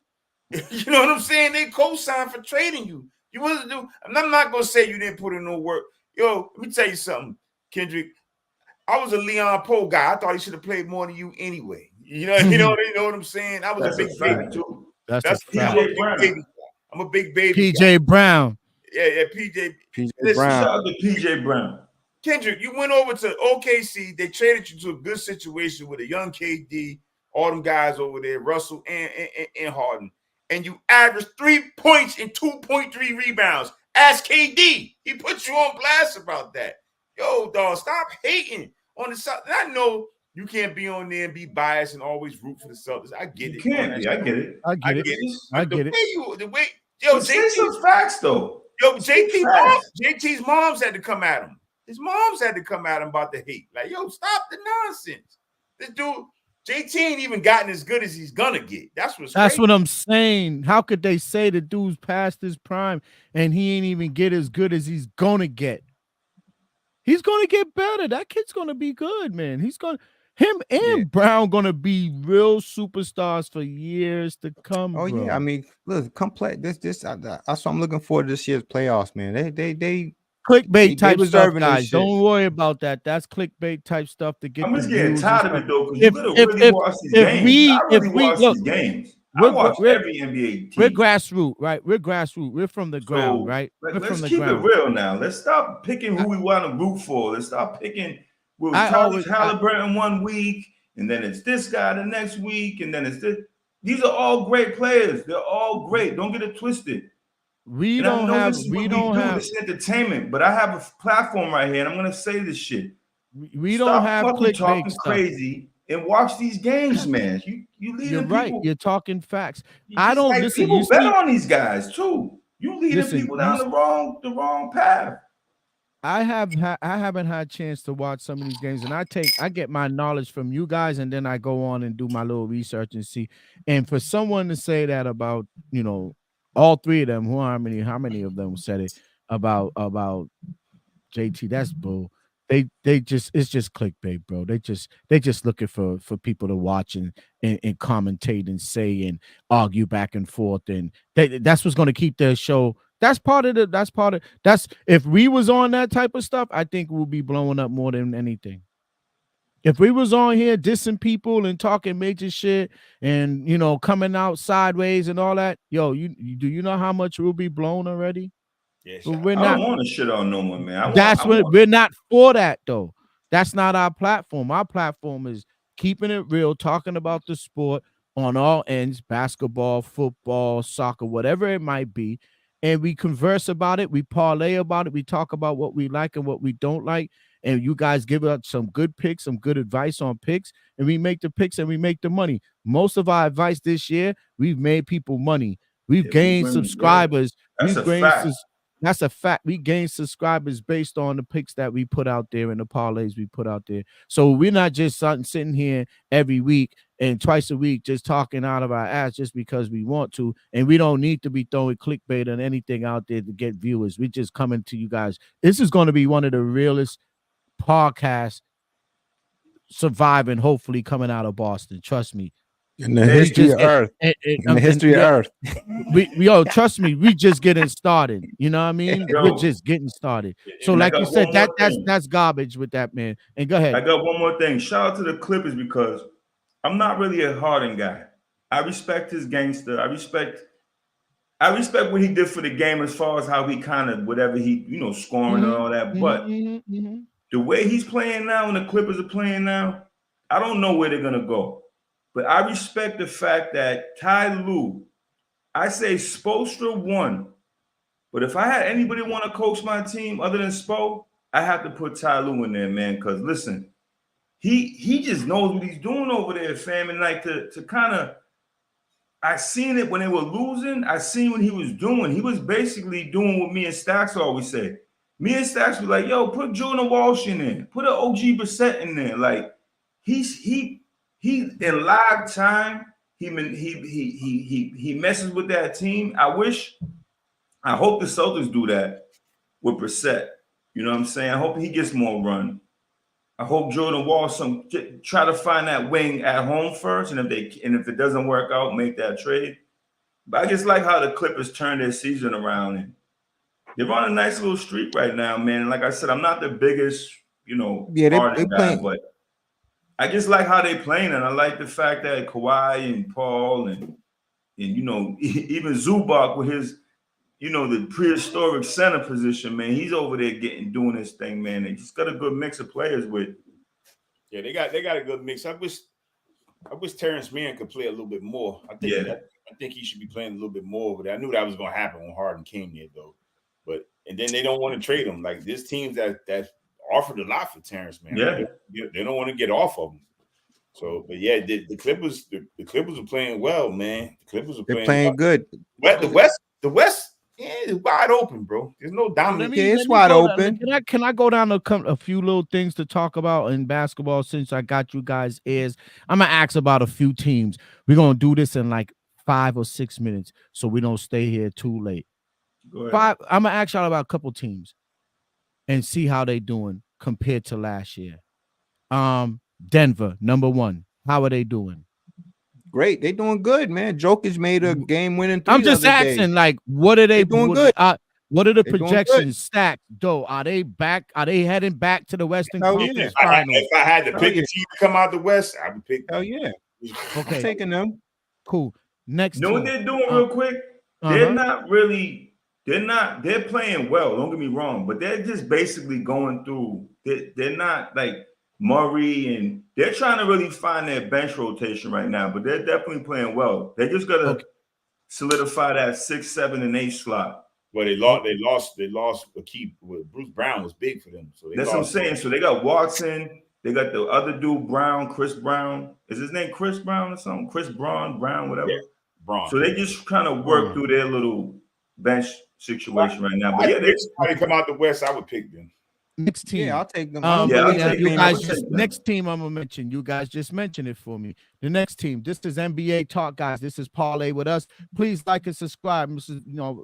You know what I'm saying? They co-signed for trading you. You want to do, and I'm not gonna say you didn't put in no work. Yo, let me tell you something, Kendrick. I was a Leon Poe guy. I thought he should have played more than you anyway. You know what I'm saying? I was a big baby too. That's I'm a big baby. PJ Brown. Yeah, PJ Brown. Shout out to PJ Brown. Kendrick, you went over to OKC. They traded you to a good situation with a young KD, all them guys over there, Russell and Harden. And you averaged 3 points and 2.3 rebounds. Ask KD. He put you on blast about that. Yo, dog, stop hating on the Celtics. I know you can't be on there and be biased and always root for the Celtics. I get it. You can't be. I get it. Yo, say some facts though. Yo, JT's moms had to come at him. His moms had to come at him about the hate. Like, yo, stop the nonsense. This dude, JT ain't even gotten as good as he's gonna get. That's crazy. What I'm saying. How could they say the dude's past his prime and he ain't even get as good as he's gonna get? He's gonna get better. That kid's gonna be good, man. Him and Brown gonna be real superstars for years to come. Oh bro. Yeah, I mean, look, come play this. That's what I'm looking for this year's playoffs, man. They clickbait type stuff, guys. Don't worry about that. That's clickbait type stuff to get. I'm just getting tired of it though, because you gotta really watch these games. I really watch these games. I watch every NBA team. We're grassroots, right? We're grassroots. We're from the ground, right? Let's keep it real now. Let's stop picking who we want to root for. Let's stop picking. We'll Tyrese Halliburton 1 week, and then it's this guy the next week, and then it's this. These are all great players. They're all great. Don't get it twisted. We don't have this entertainment, but I have a platform right here, and I'm gonna say this shit. We don't have talking crazy and watch these games, man. You leading You're people. Right. You're talking facts. I don't like, listen. People bet on these guys too. You leading people down the wrong path. I haven't had a chance to watch some of these games, and I get my knowledge from you guys, and then I go on and do my little research and see. And for someone to say that about, all three of them, how many of them said it about JT, that's bull. It's just clickbait, bro. They just looking for people to watch and commentate and say and argue back and forth, and that's what's going to keep their show. That's if we was on that type of stuff, I think we'll be blowing up more than anything. If we was on here dissing people and talking major shit and coming out sideways and all that, yo, do you know how much we'll be blown already? Yes, I don't want to shit on no one, man. We're not for that though. That's not our platform. Our platform is keeping it real, talking about the sport on all ends, basketball, football, soccer, whatever it might be. And we converse about it. We parlay about it. We talk about what we like and what we don't like. And you guys give us some good picks, some good advice on picks. And we make the picks and we make the money. Most of our advice this year, we've made people money. We've gained subscribers. That's a fact. We gain subscribers based on the picks that we put out there and the parlays we put out there. So we're not just sitting here every week and twice a week just talking out of our ass just because we want to. And we don't need to be throwing clickbait on anything out there to get viewers. We just coming to you guys. This is going to be one of the realest podcasts surviving, hopefully coming out of Boston. Trust me. In the history of Earth. In the history of Earth. Trust me, we just getting started. You know what I mean? We're just getting started. So like you said, that's garbage with that, man. And go ahead. I got one more thing. Shout out to the Clippers because I'm not really a Harden guy. I respect his gangster. I respect what he did for the game as far as how he kind of whatever he, scoring and all that. But the way he's playing now and the Clippers are playing now, I don't know where they're gonna go. But I respect the fact that Ty Lue, I say Spoelstra won. But if I had anybody want to coach my team other than Spo, I have to put Ty Lue in there, man. Because listen, he just knows what he's doing over there, fam. And like to kind of, I seen it when they were losing. I seen what he was doing. He was basically doing what me and Stacks always say. Me and Stacks were like, yo, put Jordan Walsh in there. Put an OG Brissett in there. Like, he in live time, he messes with that team. I hope the Celtics do that with Brissett. You know what I'm saying? I hope he gets more run. I hope Jordan Walsh try to find that wing at home first, and if it doesn't work out, make that trade. But I just like how the Clippers turned their season around, and they're on a nice little streak right now, man. And like I said, I'm not the biggest, they guy, but I just like how they playing, and I like the fact that Kawhi and Paul and even Zubac with his, the prehistoric center position, man. He's over there doing his thing, man. They just got a good mix of players with. Yeah, they got a good mix. I wish Terrence Mann could play a little bit more. I think he should be playing a little bit more. But I knew that was going to happen when Harden came there, though. And then they don't want to trade him. Like this team that offered a lot for Terrence Mann. Yeah, they don't want to get off of him. So, but yeah, the Clippers are playing well, man. The Clippers are playing good. But the West. Yeah, it's wide open, bro. There's no dominant. It's wide open. Can I go down a few little things to talk about in basketball since I got you guys ears? I'm gonna ask about a few teams. We're gonna do this in like 5 or 6 minutes, so we don't stay here too late. Go ahead. I'm gonna ask y'all about a couple teams and see how they doing compared to last year. Denver, number 1. How are they doing? Great, they doing good, man. Jokic made a game-winning three. I'm just asking, like, what are they doing? Good. What are the projections? Stacked, though? Are they back? Are they heading back to the Western Conference Finals? If I had to pick a team to come out the West, I would pick. Hell yeah. Okay, I'm taking them. Cool. Next, what they're doing real quick? They're not really. They're playing well. Don't get me wrong, but they're just basically going through. They're not like Murray, and they're trying to really find their bench rotation right now, but they're definitely playing well. They just gotta solidify that 6, 7, and 8 slot. Well, they lost a key. Bruce Brown was big for them, so that's what I'm saying. So they got Watson, they got the other dude Brown, Chris Brown. Is his name Chris Brown or something? Chris Brown, whatever. Yeah, Brown. So they just kind of work through their little bench situation right now. But they come out the West, I would pick them. Next team. Yeah, I'll take them. Next team I'm gonna mention. You guys just mentioned it for me. The next team. This is NBA Talk, guys. This is Parlay with us. Please like and subscribe.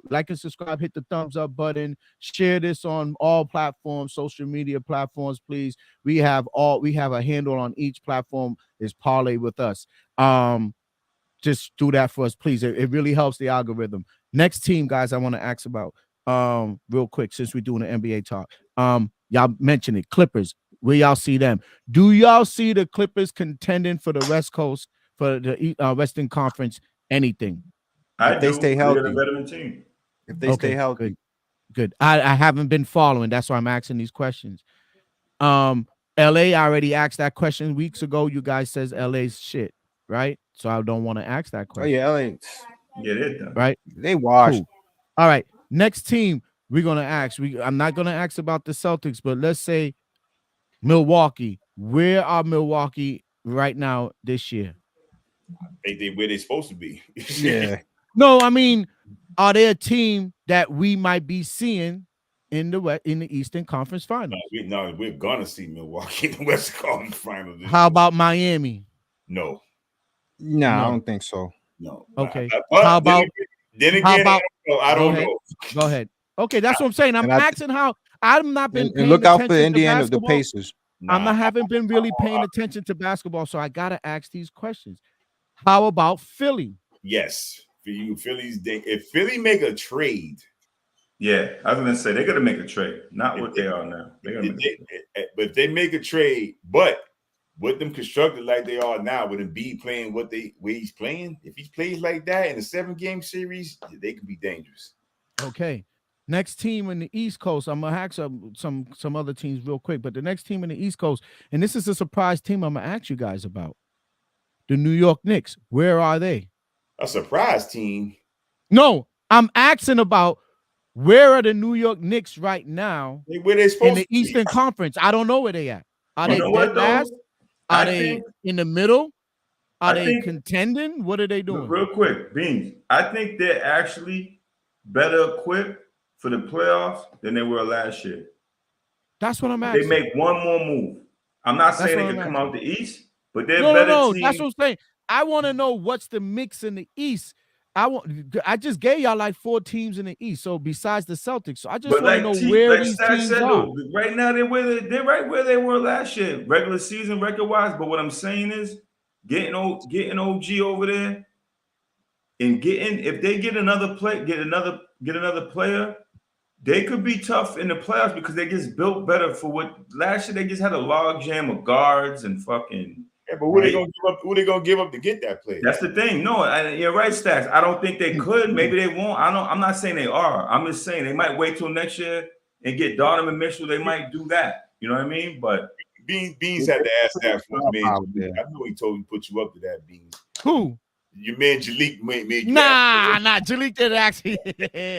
Like and subscribe. Hit the thumbs up button. Share this on all platforms, social media platforms. Please. We have a handle on each platform. Is Parlay with us. Just do that for us, please. It really helps the algorithm. Next team, guys. I want to ask about real quick since we're doing an NBA Talk. Y'all mentioned it. Clippers. Where y'all see them? Do y'all see the Clippers contending for the West Coast, for the Western Conference? Anything? If they stay healthy. They're a veteran team. If they stay healthy. Good. I haven't been following. That's why I'm asking these questions. LA, I already asked that question weeks ago. You guys says LA's shit, right? So I don't want to ask that question. Oh yeah, LA. Yeah, they're done. Right? They washed. Cool. All right. Next team. We're gonna ask. I'm not gonna ask about the Celtics, but let's say Milwaukee. Where are Milwaukee right now this year? They where they supposed to be. Yeah. No, I mean, are they a team that we might be seeing in the Eastern Conference Finals? No, we're gonna see Milwaukee in the Western Conference Finals. How about Miami? No. No, I don't think so. No. Okay. How about? Then again, I don't know. Go ahead. Okay, that's what I'm saying. I'm asking how I've not been paying look out for attention Indiana, to the Pacers. I haven't been really paying attention to basketball, so I gotta ask these questions. How about Philly? Yes, for you, if Philly make a trade, yeah, I was gonna say they're gonna make a trade. Not what they are now. But if they make a trade, but with them constructed like they are now, with Embiid playing where he's playing, if he plays like that in a 7-game series, they could be dangerous. Okay. Next team in the East Coast, I'm gonna ask some other teams real quick, but the next team in the East Coast, and this is a surprise team I'm gonna ask you guys about. The New York Knicks. Where are they? A surprise team? No, I'm asking about where are the New York Knicks right now where they supposed in the Eastern Conference. I don't know where they at. Are they dead last? Are they in the middle? Are they contending? What are they doing? Real quick, Beans. I think they're actually better equipped for the playoffs than they were last year. That's what I'm asking. They make one more move. I'm not saying they can come out the East, but they're better. No. That's what I'm saying. I want to know what's the mix in the East. I just gave y'all like 4 teams in the East. So besides the Celtics, so I just want to know where these teams are. Right now, they're right where they were last year, regular season record wise. But what I'm saying is, getting OG over there, and if they get another player, they could be tough in the playoffs because they just built better for what last year they just had a log jam of guards and fucking. Yeah, but who they gonna give up to get that player? That's the thing. No, you're right, Stacks. I don't think they could. Maybe they won't. I'm not saying they are. I'm just saying they might wait till next year and get Donovan Mitchell. They might do that. You know what I mean? But Beans had to ask that for his man. I know he told him to put you up to that, Beans. Who? Your man Jalik made you. Nah, Jalik didn't actually.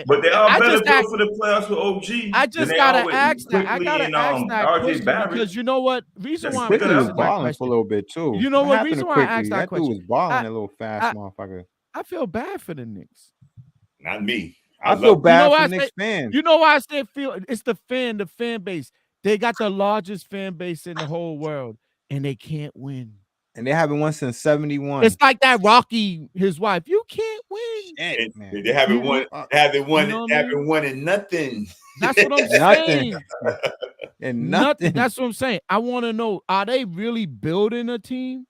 But they are better built for the playoffs with OG. I just gotta ask that. I gotta ask that question because you know what? Reason why Quickly was balling for a little bit too. You know what? Reason why I asked that question. Dude was balling a little fast, motherfucker. I feel bad for the Knicks. Not me. I feel bad for Knicks fans. You know why I say feel? It's the fan base. They got the largest fan base in the whole world, and they can't win. And they haven't won since 71. It's like that Rocky, his wife. You can't win. Shit, man. They haven't won. Haven't won in nothing. That's what I'm saying. And nothing. That's what I'm saying. I want to know: are they really building a team,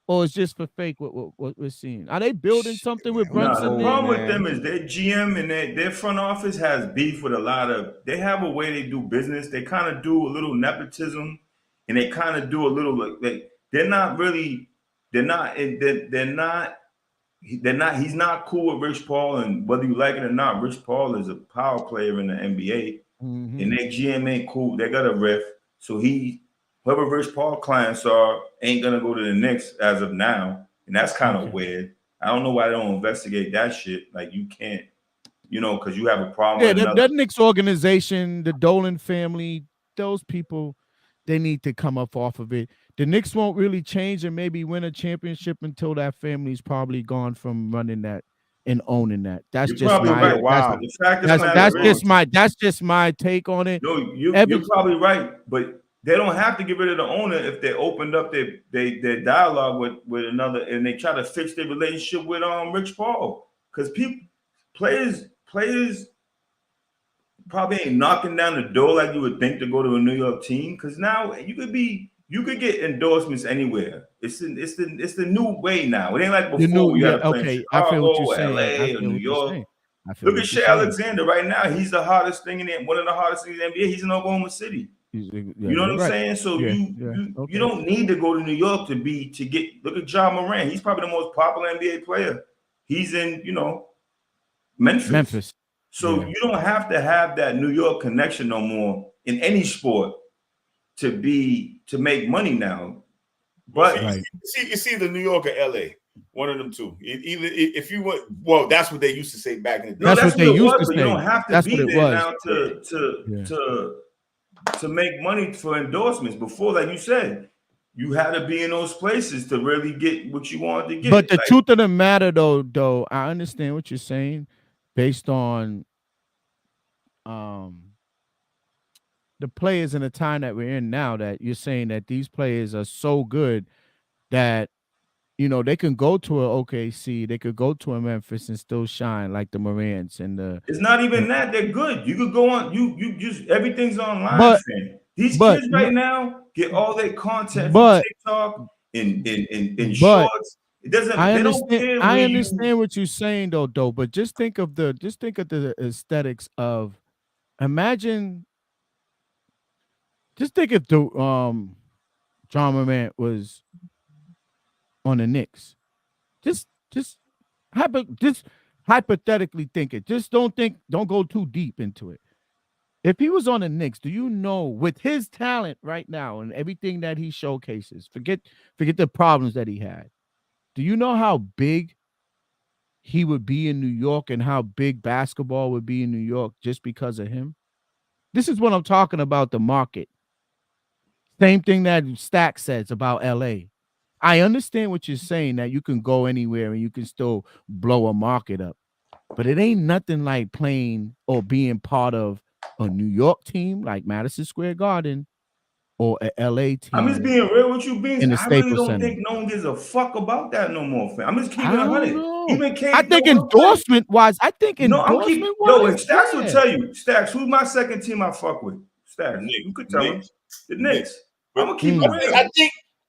or it's just for fake? What we're seeing? Are they building something with Brunson? The problem with them is their GM and their front office has beef with a lot of. They have a way they do business. They kind of do a little nepotism, and they kind of do a little like. They're not. He's not cool with Rich Paul, and whether you like it or not, Rich Paul is a power player in the NBA, and their GM ain't cool. They got a riff, so whoever Rich Paul clients are ain't gonna go to the Knicks as of now, and that's kind of weird. I don't know why they don't investigate that shit. Like you can't, because you have a problem. Yeah, the Knicks organization, the Dolan family, those people, they need to come up off of it. The Knicks won't really change and maybe win a championship until that family's probably gone from running that and owning that. That's just my that's just my take on it. No, you're probably right, but they don't have to get rid of the owner if they opened up their dialogue with another and they try to fix their relationship with Rich Paul. Because players probably ain't knocking down the door like you would think to go to a New York team. Because now you could get endorsements anywhere. It's the new way now. It ain't like before. I feel what you're saying. LA or New York. Look at Shea Alexander right now. He's the hottest thing one of the hottest things in the NBA. He's in Oklahoma City. You know what I'm saying? So you don't need to go to New York to get. Look at Ja Morant. He's probably the most popular NBA player. He's in Memphis. So you don't have to have that New York connection no more in any sport to make money now. But it's either New York or LA, one of them two. Either if you want, well, that's what they used to say back in the day. That's what they used to say. You don't have to be there now to make money for endorsements. Before, like you said, you had to be in those places to really get what you wanted to get. But the truth of the matter, though, I understand what you're saying, based on the players in the time that we're in now, that you're saying that these players are so good that they can go to a OKC, they could go to a Memphis and still shine like the Morants and the. It's not even that they're good. You could go on. You just everything's online. These kids right now get all their content from TikTok in shorts. It doesn't. I understand what you're saying though. But just think of the aesthetics of. Imagine. Just think if John Morant was on the Knicks? Just hypothetically think it. Just don't go too deep into it. If he was on the Knicks, do you know, with his talent right now and everything that he showcases, forget the problems that he had, do you know how big he would be in New York and how big basketball would be in New York just because of him? This is what I'm talking about, the market. Same thing that Stack says about LA. I understand what you're saying, that you can go anywhere and you can still blow a market up, but it ain't nothing like playing or being part of a New York team like Madison Square Garden or a LA team. I'm just being real with you, Beans. I really don't Center. think no one gives a fuck about that no more, fam. I'm just keeping it 100. Even K, I think endorsement wise, Stacks will tell you. Stacks, who's my second team I fuck with? Stacks, you could tell him. The Knicks. I'm gonna keep it real.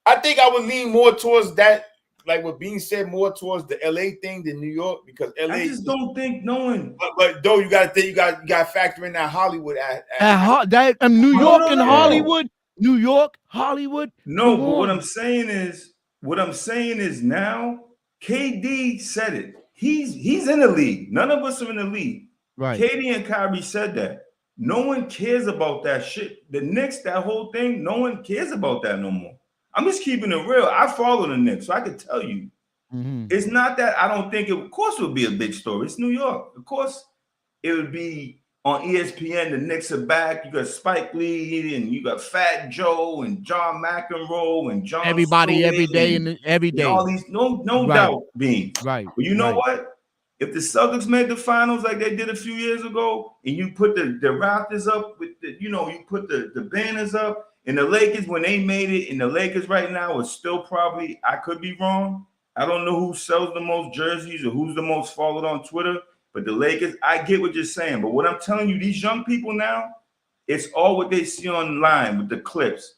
I think I would lean more towards that, like what Bean said, more towards the LA thing than New York, because LA. I just don't think no one. But though you got to think, you got to factor in that Hollywood. New York and Hollywood. New York, Hollywood. No, but what I'm saying is now KD said it. He's in the league. None of us are in the league. Right. KD and Kyrie said that. No one cares about that shit. The Knicks, that whole thing, no one cares about that no more. I'm just keeping it real. I follow the Knicks, so I can tell you. It's not that I don't think it, of course, it would be a big story. It's New York. Of course, it would be on ESPN. The Knicks are back. You got Spike Lee, and you got Fat Joe, and John McEnroe, and John. Everybody, every day, and all these, no doubt, Beans. Right. But you know what? If the Celtics made the finals like they did a few years ago, and you put the Raptors up with you put the banners up, and the Lakers, when they made it, and the Lakers right now is still probably, I could be wrong. I don't know who sells the most jerseys or who's the most followed on Twitter, but the Lakers, I get what you're saying. But what I'm telling you, these young people now, it's all what they see online with the clips.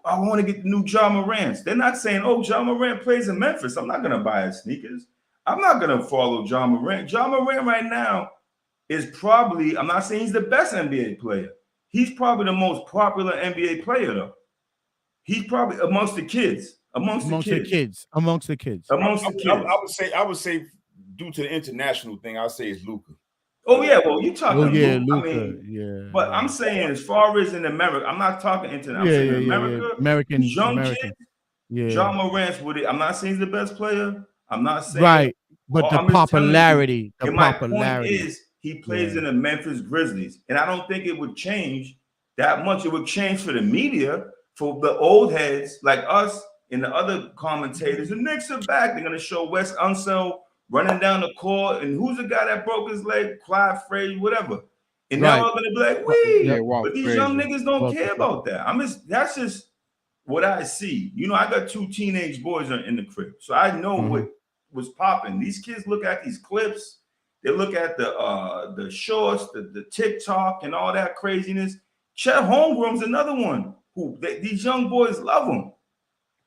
I want to get the new Ja Morant. They're not saying, oh, Ja Morant plays in Memphis. I'm not going to buy his sneakers. I'm not going to follow Ja Morant. Ja Morant right now is probably, I'm not saying he's the best NBA player. He's probably the most popular NBA player, though. He's probably amongst the kids. Amongst the kids. I would say, due to the international thing, I'll say it's Luka. Oh yeah, well you talking. Luka. I mean, but I'm saying as far as in America, I'm not talking international. I'm saying America, American young kids. Ja Morant's with it. I'm not saying he's the best player. I'm not saying right, but the popularity. My point is he plays in the Memphis Grizzlies, and I don't think it would change that much. It would change for the media, for the old heads like us and the other commentators. The Knicks are back. They're gonna show Wes Unseld running down the court, and who's the guy that broke his leg? Clyde Frazier, whatever. And now I'm gonna be like, but these young niggas don't care about that. That's just what I see. You know, I got 2 teenage boys in the crib, so I know what was popping. These kids look at these clips, they look at the shorts, the TikTok, and all that craziness. Chet Holmgren's another one who these young boys love him.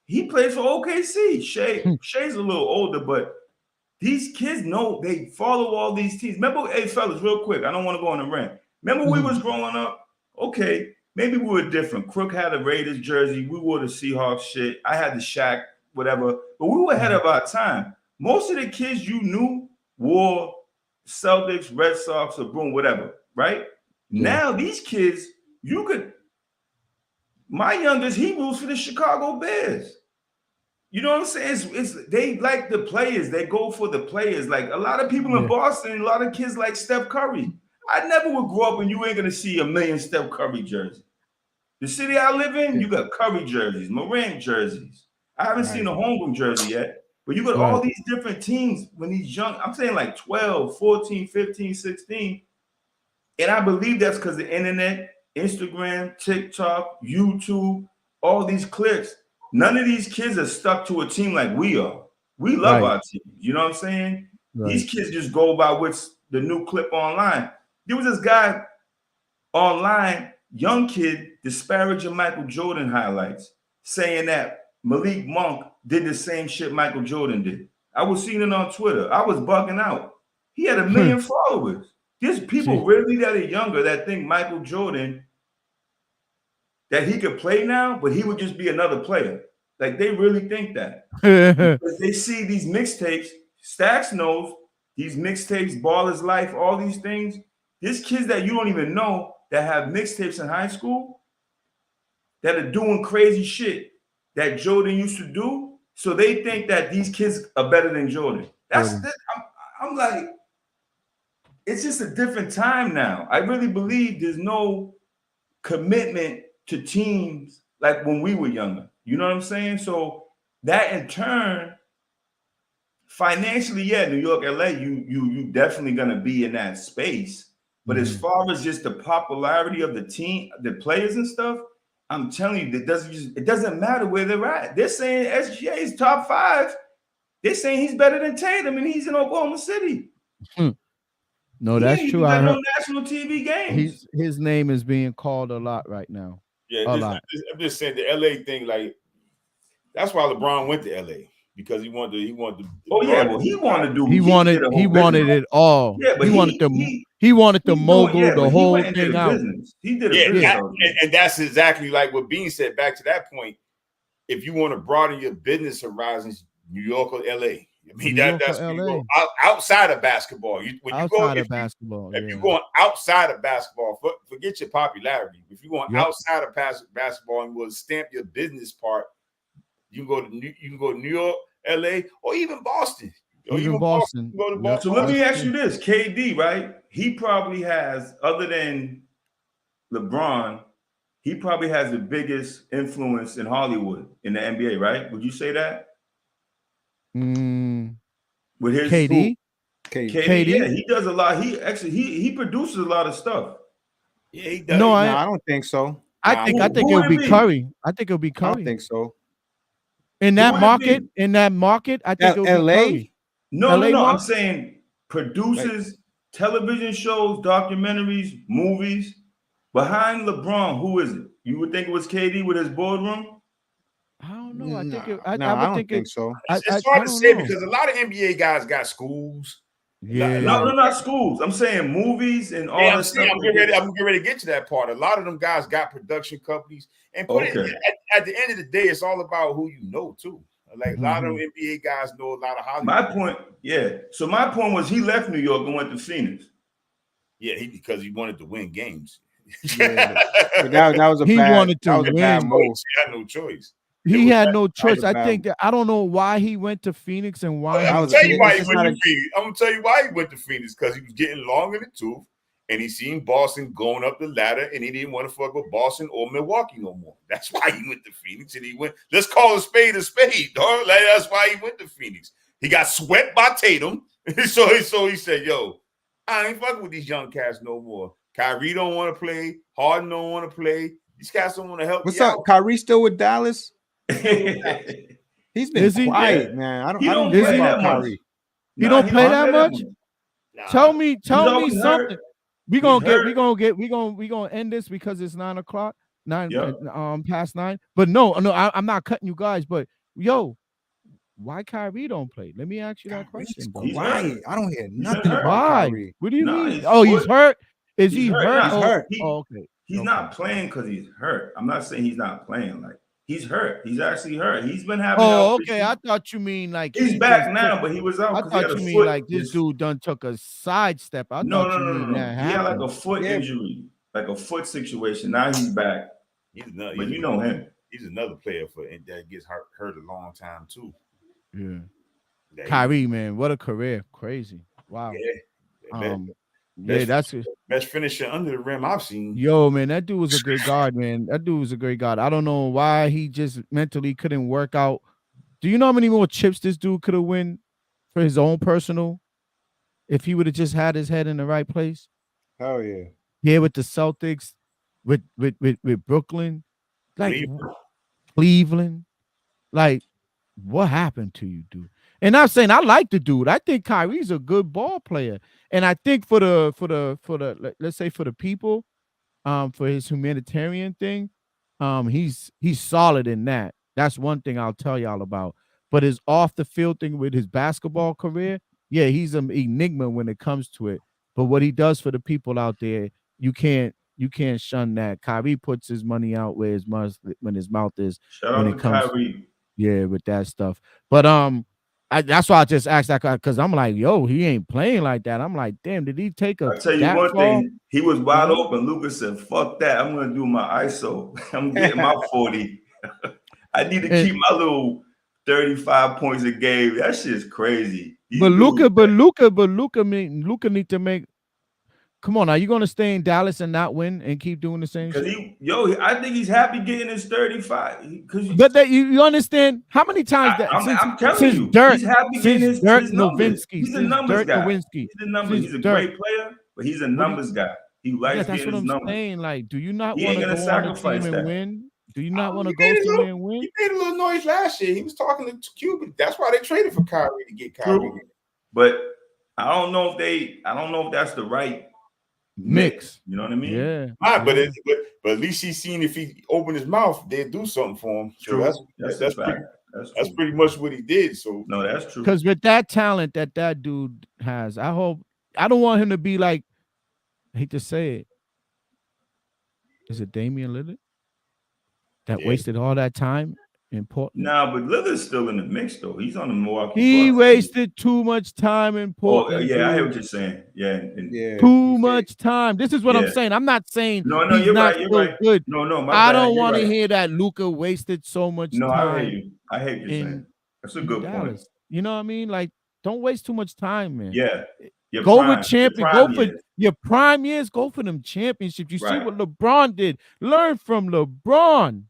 He plays for OKC. Shay's a little older, but these kids know, they follow all these teams. Remember, hey fellas, real quick, I don't want to go on a rant. Remember we was growing up? Okay, maybe we were different. Crook had a Raiders jersey. We wore the Seahawks shit. I had the Shaq, whatever. But we were ahead of our time. Most of the kids you knew wore Celtics, Red Sox, or Bruins, whatever, right? Now these kids, my youngest, he roots for the Chicago Bears. You know what I'm saying? It's they like the players. They go for the players. Like a lot of people in Boston, a lot of kids like Steph Curry. I never would grow up and you ain't gonna see a million Steph Curry jerseys. The city I live in, you got Curry jerseys, Morant jerseys. I haven't seen a Holmgren jersey yet, but you got all these different teams when these young, I'm saying like 12, 14, 15, 16. And I believe that's because the internet, Instagram, TikTok, YouTube, all these clicks. None of these kids are stuck to a team like we are. We love our team. You know what I'm saying? These kids just go by what's the new clip online. There was this guy online, young kid, disparaging Michael Jordan highlights, saying that Malik Monk did the same shit Michael Jordan did. I was seeing it on Twitter. I was bugging out. He had 1 million followers. There's people really that are younger that think Michael Jordan that he could play now, but he would just be another player. Like they really think that. Because they see these mixtapes, Stacks knows these mixtapes, Ball is Life, all these things. There's kids that you don't even know that have mixtapes in high school that are doing crazy shit that Jordan used to do. So they think that these kids are better than Jordan. I'm like, it's just a different time now. I really believe there's no commitment to teams like when we were younger. You know what I'm saying? So that in turn, financially, yeah, New York, LA, you definitely gonna be in that space. But as far as just the popularity of the team, the players and stuff, I'm telling you, it doesn't matter where they're at. They're saying SGA is top 5. They're saying he's better than Tatum, and he's in Oklahoma City. No, that's true. I heard no national TV games. His name is being called a lot right now. Yeah, I'm just saying the LA thing. Like that's why LeBron went to LA because he wanted. Oh yeah, well he wanted to do. He wanted it all. Yeah, but he wanted the mogul, the whole thing out. He did a business. And that's exactly like what Bean said. Back to that point, if you want to broaden your business horizons, New York or LA. I mean, that's LA. Outside of basketball. If you're going outside of basketball, forget your popularity. If you're going outside of basketball and will stamp your business part, you can go to New York, LA, or even Boston. Even Boston. Go to Boston. So let me ask you this: KD, right? He probably has, other than LeBron, he probably has the biggest influence in Hollywood in the NBA, right? Would you say that? With his KD? KD, yeah, he does a lot. He produces a lot of stuff. Yeah, he does. No, I don't think so. I think it'll be Curry. I think it'll be Curry. I don't think so. In that market, I think it'll be Curry. No. I'm saying produces television shows, documentaries, movies. Behind LeBron, who is it? You would think it was KD with his boardroom? I don't know. I don't think so. It's hard to say because a lot of NBA guys got schools. Yeah, no, not schools. I'm saying movies and all that stuff. I'm getting ready to get to that part. A lot of them guys got production companies, and at the end of the day, it's all about who you know too. Like a lot of them NBA guys know a lot of Hollywood. My point, yeah. So my point was he left New York and went to Phoenix. Yeah, because he wanted to win games. Yeah, but that was a bad move. He had no choice. He had no choice. I think that I don't know why he went to Phoenix and why. I'm gonna tell you why he went to Phoenix because he was getting long in the tooth, and he seen Boston going up the ladder, and he didn't want to fuck with Boston or Milwaukee no more. That's why he went to Phoenix, and he went. Let's call a spade, dog. Like, that's why he went to Phoenix. He got swept by Tatum, so he said, "Yo, I ain't fucking with these young cats no more. Kyrie don't want to play. Harden don't want to play. These cats don't want to help." What's up? Out. Kyrie still with Dallas? He's been quiet, man. I don't know about Kyrie. He don't play that much. Nah. Tell me something. We're gonna end this because it's 9 o'clock, past 9. But no, I'm not cutting you guys. But why Kyrie don't play? Let me ask you that question. Why? I don't hear nothing about Kyrie. What do you mean? He's hurt. Is he hurt? He's hurt. Okay. He's not playing because he's hurt. I'm not saying he's not playing. Like. He's hurt. He's actually hurt. He's been having. Oh, okay. I thought you mean like he's back now, but he was out. I thought you mean like this dude done took a sidestep. No. He had like a foot injury, like a foot situation. Now he's back. But you know him. He's another player that gets hurt a long time too. Yeah. Kyrie, man, what a career! Crazy. Wow. Yeah. That's it. Best finisher under the rim I've seen. Yo, man, that dude was a great guard, man. That dude was a great guard. I don't know why he just mentally couldn't work out. Do you know how many more chips this dude could have won for his own personal if he would have just had his head in the right place? Hell yeah. Yeah, with the Celtics, with Brooklyn, like Cleveland. Like, what happened to you, dude? And I'm saying I like the dude. I think Kyrie's a good ball player. And I think for the let's say for the people, for his humanitarian thing, he's solid in that. That's one thing I'll tell y'all about. But his off the field thing with his basketball career, yeah, he's an enigma when it comes to it. But what he does for the people out there, you can't You can't shun that. Kyrie puts his money out where his mouth is. Shout when out it to comes, Kyrie. yeah, with that stuff. But that's why I just asked that guy, because I'm like, yo, he ain't playing like that. I'm like, damn, did he take I'll tell you one thing. He was wide open. Lucas said, fuck that. I'm going to do my ISO. I'm getting my 40. I need to keep my little 35 points a game. That shit's crazy. But Luka need to make. Come on, are you going to stay in Dallas and not win and keep doing the same shit? I think he's happy getting his 35. But that you understand how many times I'm telling you, Dirk, he's happy getting his numbers. He's a numbers guy. He's a great player, but he's a numbers guy. He likes getting his numbers. Saying. Like, do you not want to go on the team and win? Do you not want to go somewhere and win? He made a little noise last year. He was talking to Cuban. That's why they traded for Kyrie to get Kyrie. True. But I don't know if that's the right mix. You know what I mean? Yeah. But at least he's seen if he opened his mouth, they'd do something for him. So true. That's pretty much what he did. So no, that's true. Because with that talent that dude has, I don't want him to be like, I hate to say it. Is it Damian Lillard that wasted all that time in Portland? Nah, but Lillard's still in the mix though. He's on the Milwaukee. He wasted too much time in Portland. Oh, yeah, I hear what you're saying. Yeah. Too much time. This is what I'm saying. I'm not saying no, you're right. You're right. Good. No, I don't want to hear that Luka wasted so much time. No, I hear you. I hate you saying. That's a good point. You know what I mean? Like, don't waste too much time, man. Yeah. Go with champions. Go for your prime years. Go for them championships. You see what LeBron did. Learn from LeBron.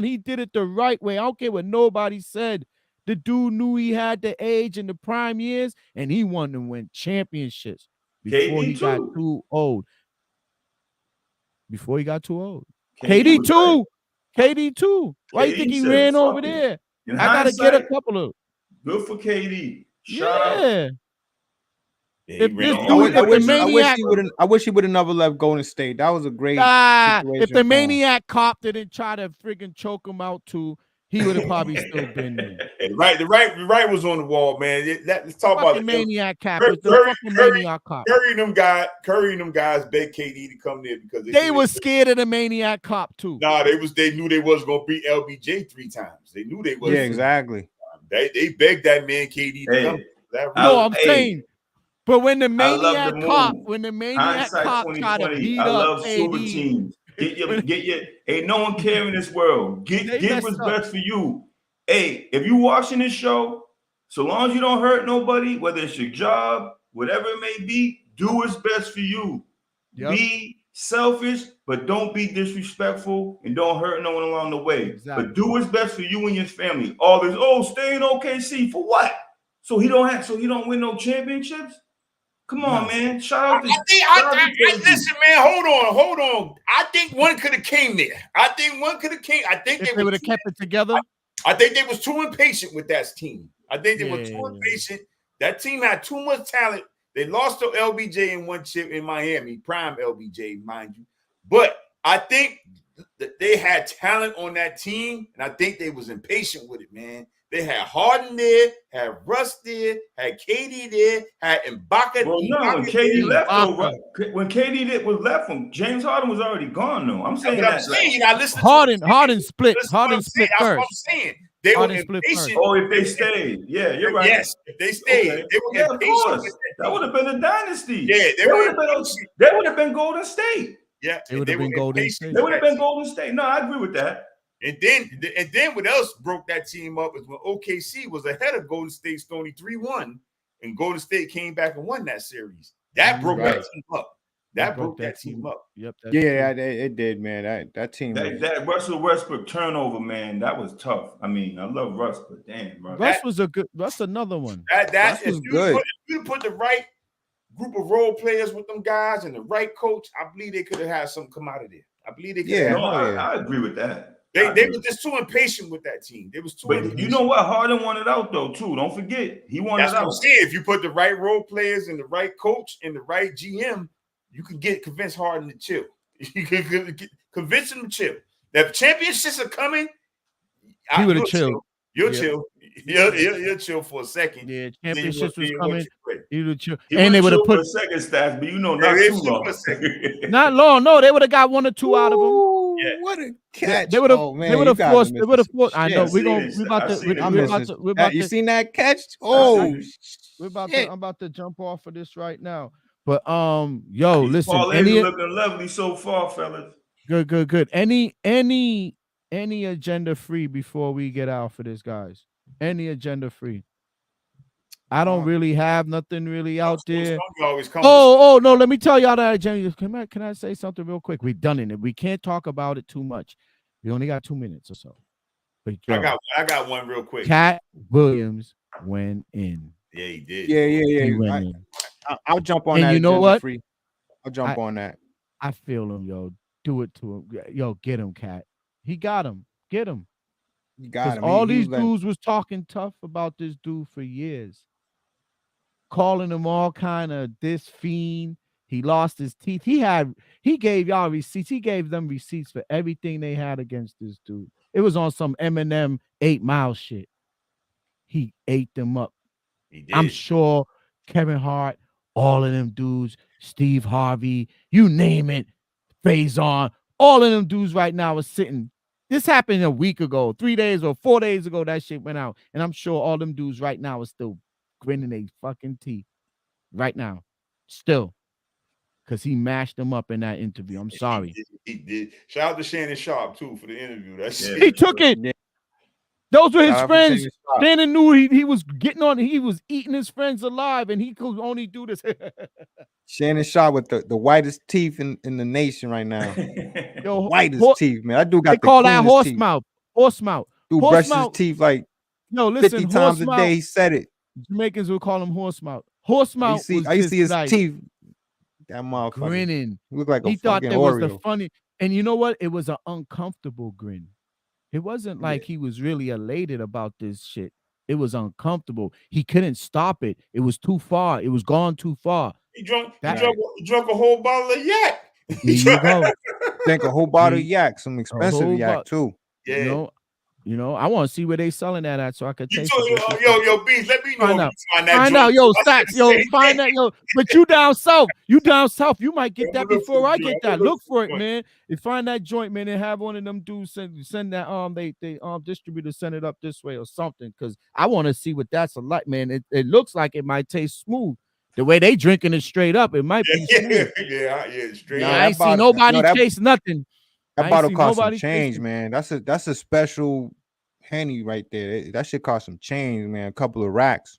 He did it the right way. I don't care what nobody said. The dude knew he had the age in the prime years, and he wanted to win championships before he got too old. KD too. Why you think he ran over there? I gotta get a couple of. Good for KD. Yeah. I wish he would have never left Golden State. That was a great situation. If the maniac cop didn't try to friggin' choke him out too, he would have probably still been there. The right was on the wall, man. Let's talk about the maniac cop. Maniac cop. Curry and them guys begged KD to come there because they were scared of the maniac cop too. Nah, they knew they wasn't gonna beat LBJ 3 times. They knew they was. Yeah, exactly. They begged that man KD to come. I'm saying. But when the maniac cop tried to beat up super teams. Get your ain't no one care in this world. Get what's best for you. Hey, if you watching this show, so long as you don't hurt nobody, whether it's your job, whatever it may be, do what's best for you. Yep. Be selfish, but don't be disrespectful and don't hurt no one along the way. Exactly. But do what's best for you and your family. All this, stay in OKC for what? So he don't win no championships? Come on, man. Shout out to listen, man. Hold on. I think one could have came there. I think they would have kept it together. I think they was too impatient with that team. I think they were too impatient. That team had too much talent. They lost to LBJ in one chip in Miami, prime LBJ, mind you. But I think that they had talent on that team, and I think they was impatient with it, man. They had Harden there, had Russ there, had KD there, had Ibaka. Well, no, when KD left, when KD was left from James Harden was already gone. No, I'm saying that. Harden split. Harden split first. That's what I'm saying. They were impatient. Oh, if they stayed, yeah, you're right. Yes, if they stayed, they were impatient. That would have been a dynasty. Yeah, they would have been Golden State. Yeah, they would have been Golden State. They would have been Golden State. No, I agree with that. And then what else broke that team up is when OKC was ahead of Golden State Stoney 3-1, and Golden State came back and won that series. That broke that team up. That broke that team up. Yep. It did, man. That team. That Russell Westbrook turnover, man, that was tough. I mean, I love Russ, but damn, bro. That's another one. That was good. If you put the right group of role players with them guys and the right coach, I believe they could have had something come out of there. I believe they could have. I agree with that. They were just too impatient with that team. They was too impatient. You know what? Harden wanted out though, too. Don't forget. He wanted out. That's what I'm saying. If you put the right role players and the right coach and the right GM, you can convince Harden to chill. You can convince him to chill. That championships are coming. He would have chilled. You'll chill. You'll chill for a second. Yeah, championships was coming. You would chill. And they would have put a second stats, but not too long. Not long. No, they would have got 1 or 2 out of them. Yeah. What a catch! They would have. They would have forced. They would have forced. I know. We're about to. You seen that catch? Oh, I'm about to jump off of this right now. But yo, listen. Parlays looking lovely so far, fellas. Good. Any agenda free before we get out for this, guys? Any agenda free? I don't really have nothing really out there. Oh no, let me tell y'all that agenda. Can I say something real quick? We've done it. We can't talk about it too much. We only got 2 minutes or so. But yo, I got one real quick. Cat Williams went in. Yeah, he did. Yeah. He went in. I'll jump on and that. You know what? Free. I'll jump on that. I feel him, yo. Do it to him. Yo, get him, Cat. He got him. Get him. You got him. All these dudes was talking tough about this dude for years. Calling him all kind of this fiend. He lost his teeth. He gave y'all receipts. He gave them receipts for everything they had against this dude. It was on some Eminem 8 Mile shit. He ate them up. He did. I'm sure Kevin Hart, all of them dudes, Steve Harvey, you name it, Faison, all of them dudes right now are sitting. This happened a week ago, 3 days or 4 days ago, that shit went out. And I'm sure all them dudes right now are still grinning their fucking teeth right now. Still. Because he mashed them up in that interview. I'm sorry. He did. Shout out to Shannon Sharp, too, for the interview. He took it. Yeah. Those were his friends. Shannon knew he was getting on. He was eating his friends alive, and he could only do this. Shannon Sharp with the whitest teeth in the nation right now. Yo, whitest teeth, man. That dude got they call that horse mouth. Horse mouth. Dude brushes his teeth like 50 times a day. He said it. Jamaicans will call him horse mouth. Horse mouth. I used to see his teeth. That motherfucker grinning. He looked like he a thought fucking that Oreo. Was the funny. And you know what? It was an uncomfortable grin. It wasn't like he was really elated about this shit. It was uncomfortable. He couldn't stop it. It was too far. It was gone too far. He drunk a whole bottle of yak. There you go. Drink a whole bottle of yak, some expensive yak too. Yeah. You know, I want to see where they selling that at so I could taste it. Yo, Beans, let me know. Find out, yo, Stacks, yo, find that, yo. But you down south, you might get that before I get that. Look for it, man. You find that joint, man, and have one of them dudes send that they distributor send it up this way or something, because I want to see what that's like, man. It looks like it might taste smooth. The way they drinking it straight up, it might be smooth. Yeah, straight up. I ain't see nobody chase nothing. That bottle cost some change, man. That's a special Henny right there. That shit cost some change, man. A couple of racks.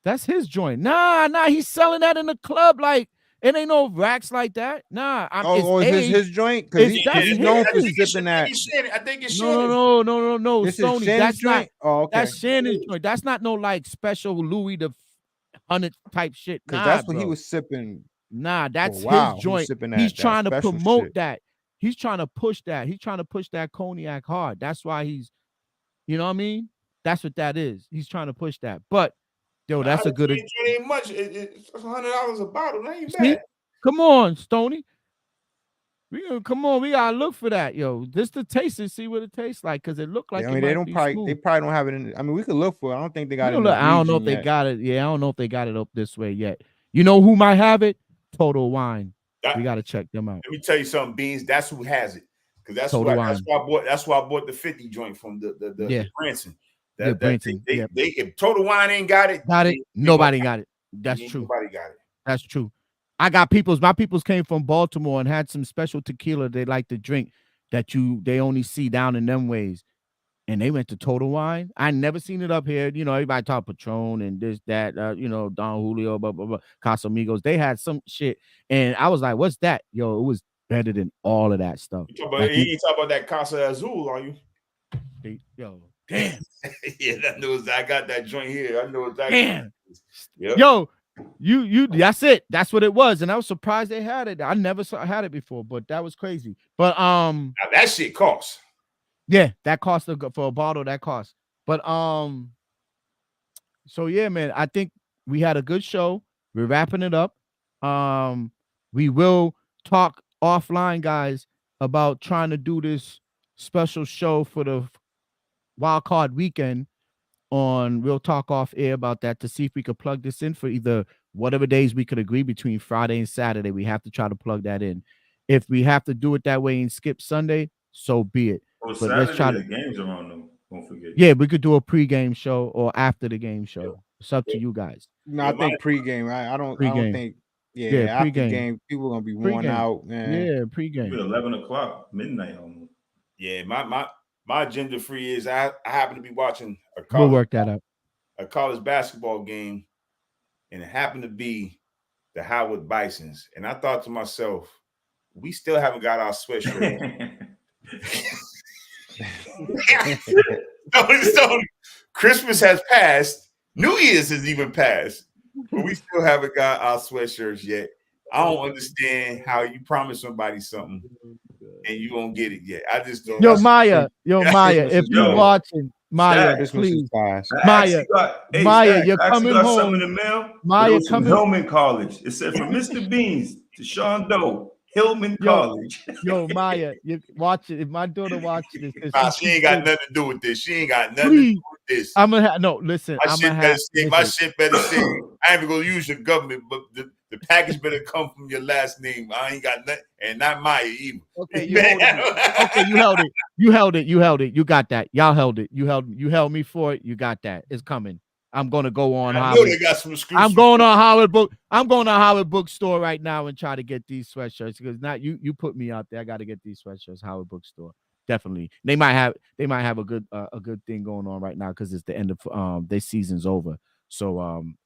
That's his joint. Nah, he's selling that in the club. Like, it ain't no racks like that. Nah. It's his joint? Because he's known for sipping that. I think it's No. This Stoney, is Shannon's joint? Okay. That's Shannon's joint. That's not no like special Louis the 100 type shit. Because that's what he was sipping. Nah, that's his joint. He's trying to promote that. He's trying to push that. He's trying to push that cognac hard. That's why he's, you know what I mean? That's what that is. He's trying to push that. But yo, that's a good. It ain't much. It's $100 a bottle. That ain't bad. Come on, Stoney. We gotta look for that, yo. Just to taste it, see what it tastes like, because it looked like. Yeah, I mean, they probably don't have it in. I mean, we could look for it. I don't think they got it. I don't know if they got it. Yeah, I don't know if they got it up this way yet. You know who might have it? Total Wine. We gotta check them out. Let me tell you something, Beans. That's who has it. Because that's why I bought the 50 joint from the Branson. Branson. If Total Wine ain't got it, nobody got it. That's true. Nobody got it. That's true. I got my peoples came from Baltimore and had some special tequila they like to drink that they only see down in them ways. And they went to Total Wine. I never seen it up here. You know, everybody talk Patron and this, that, Don Julio, blah, blah, blah, Casamigos. They had some shit. And I was like, what's that? Yo, it was better than all of that stuff. You talk about that Casa Azul, are you? Yo, damn. Yeah, I got that joint here. I know exactly. Damn. Yep. Yo, you that's it. That's what it was. And I was surprised they had it. I never had it before, but that was crazy. But now that shit costs. Yeah, that cost for a bottle, that cost. But so yeah, man, I think we had a good show. We're wrapping it up. We will talk offline, guys, about trying to do this special show for the wild card weekend we'll talk off air about that to see if we could plug this in for either whatever days we could agree between Friday and Saturday. We have to try to plug that in. If we have to do it that way and skip Sunday, so be it. Well, But Saturday, let's try to. the games are on them. Don't forget. Yeah, we could do a pregame show or after the game show. Yeah. It's up to you guys. No, I think pregame. I don't think. Yeah, after pregame. game, people gonna be worn out, man. Yeah, pregame. 11 o'clock, midnight almost. Yeah, my agenda free is I happen to be watching We'll work that out. A college basketball game, and it happened to be the Howard Bisons. And I thought to myself, we still haven't got our sweatshirt. So Christmas has passed, New Year's has even passed, but we still haven't got our sweatshirts yet. I don't understand how you promise somebody something and you don't get it yet. I just don't. Yo, Maya, if you're watching, Maya, please. Maya, you're coming home. Some in the mail. Maya, coming Hillman College. It said from Mr. Beans to Sean Doe, Hillman College. Yo, Maya, you watch it. If my daughter watches this, she ain't got nothing to do with this. She ain't got nothing to do with this. I'm gonna listen. My shit better say. I ain't even gonna use your government, but the package better come from your last name. I ain't got nothing, and not Maya either. Okay, you held it. You held it. You got that. Y'all held it. You held me for it. You got that. It's coming. I'm gonna go on Howard. I'm going on Howard Bookstore right now and try to get these sweatshirts because now you put me out there. I got to get these sweatshirts. Howard Bookstore, definitely. They might have a good thing going on right now because it's the end of their season's over. So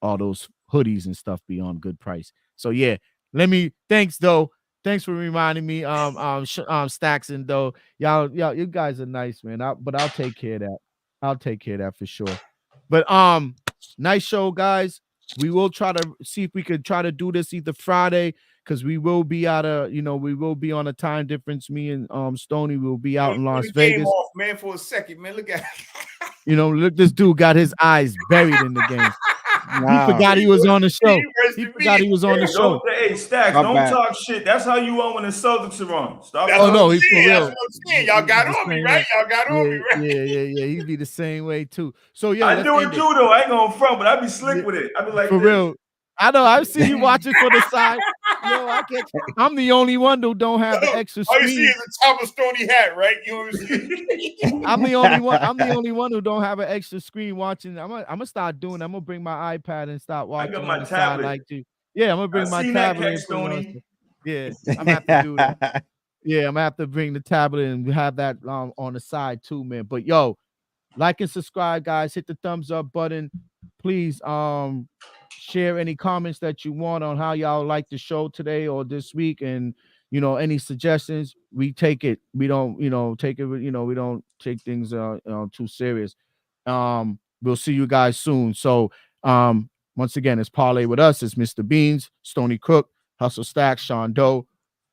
all those hoodies and stuff be on good price. So yeah, thanks though. Thanks for reminding me. Stacks and though y'all, you guys are nice, man. But I'll take care of that. I'll take care of that for sure. But nice show, guys. We will try to see if we could try to do this either Friday because we will be we will be on a time difference. Me and Stoney will be out in Las Vegas. Off, man, for a second, man. Look at look, this dude got his eyes buried in the game. Wow. He forgot he was on the show. He forgot he was on the show. Hey, Stacks, don't talk shit. That's how you are when the Celtics are on. Stop. Oh no, he's for real. Y'all got on me, right? Y'all got on me, right? Yeah. He'd be the same way too. So yeah, I do it too, though. I ain't going front, but I be slick with it. I be like for real. I know. I've seen you watching for the side. I'm the only one who don't have an extra screen. All you see is the top of Stony hat, right? You know what I'm saying? I'm the only one who don't have an extra screen watching. I'm gonna start doing. I'm gonna bring my iPad and start watching. I got my tablet. Yeah, I'm gonna bring my tablet. Yeah, I'm gonna have to do that. Yeah, I'm gonna have to bring the tablet and have that on the side too, man. But yo, like and subscribe, guys. Hit the thumbs up button, please. Share any comments that you want on how y'all like the show today or this week, and any suggestions. We take it. We don't take it. We don't take things too serious. We'll see you guys soon. So once again, it's Parlay with us. It's Mr. Beans, Stony Crook, Hustle Stacks, Sean Doe.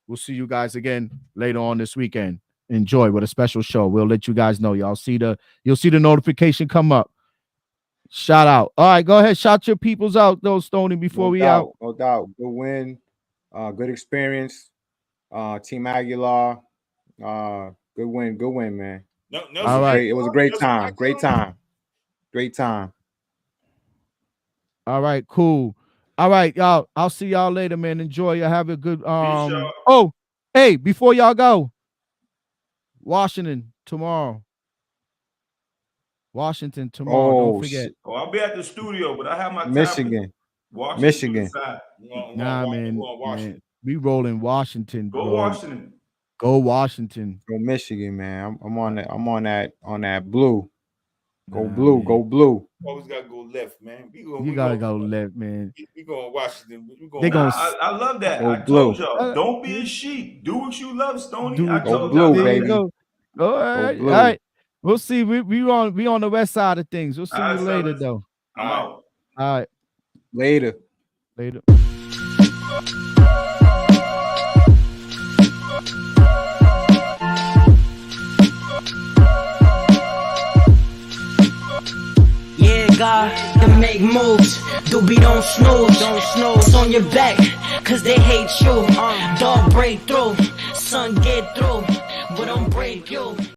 We'll see you guys again later on this weekend. Enjoy with a special show. We'll let you guys know. You'll see the notification come up. Shout out. All right, go ahead. Shout your peoples out, though, Stoney, before we out. No doubt. Good win. Good experience. Team Aguilar. Good win, man. All right. It was a great time. Great time. All right, cool. All right, y'all. I'll see y'all later, man. Enjoy. You have a good hey, before y'all go. Washington tomorrow. Don't forget. I'll be at the studio, but I have my Michigan. Michigan. Nah, man. We rolling Washington. Go Washington. Go Washington. Go Michigan, man. I'm on that blue. Go blue. Go blue. Always gotta go left, man. You gotta go left, man. We going Washington. I love that. Go I told y'all, don't be a sheep. Do what you love, Stoney. Go blue, baby. All right. We'll see. We on the west side of things. We'll see you later, though. I'm out. All right. Later. Yeah, God, to make moves. Doobie don't snooze. It's on your back, cause they hate you. Dog break through. Son get through. But don't break you.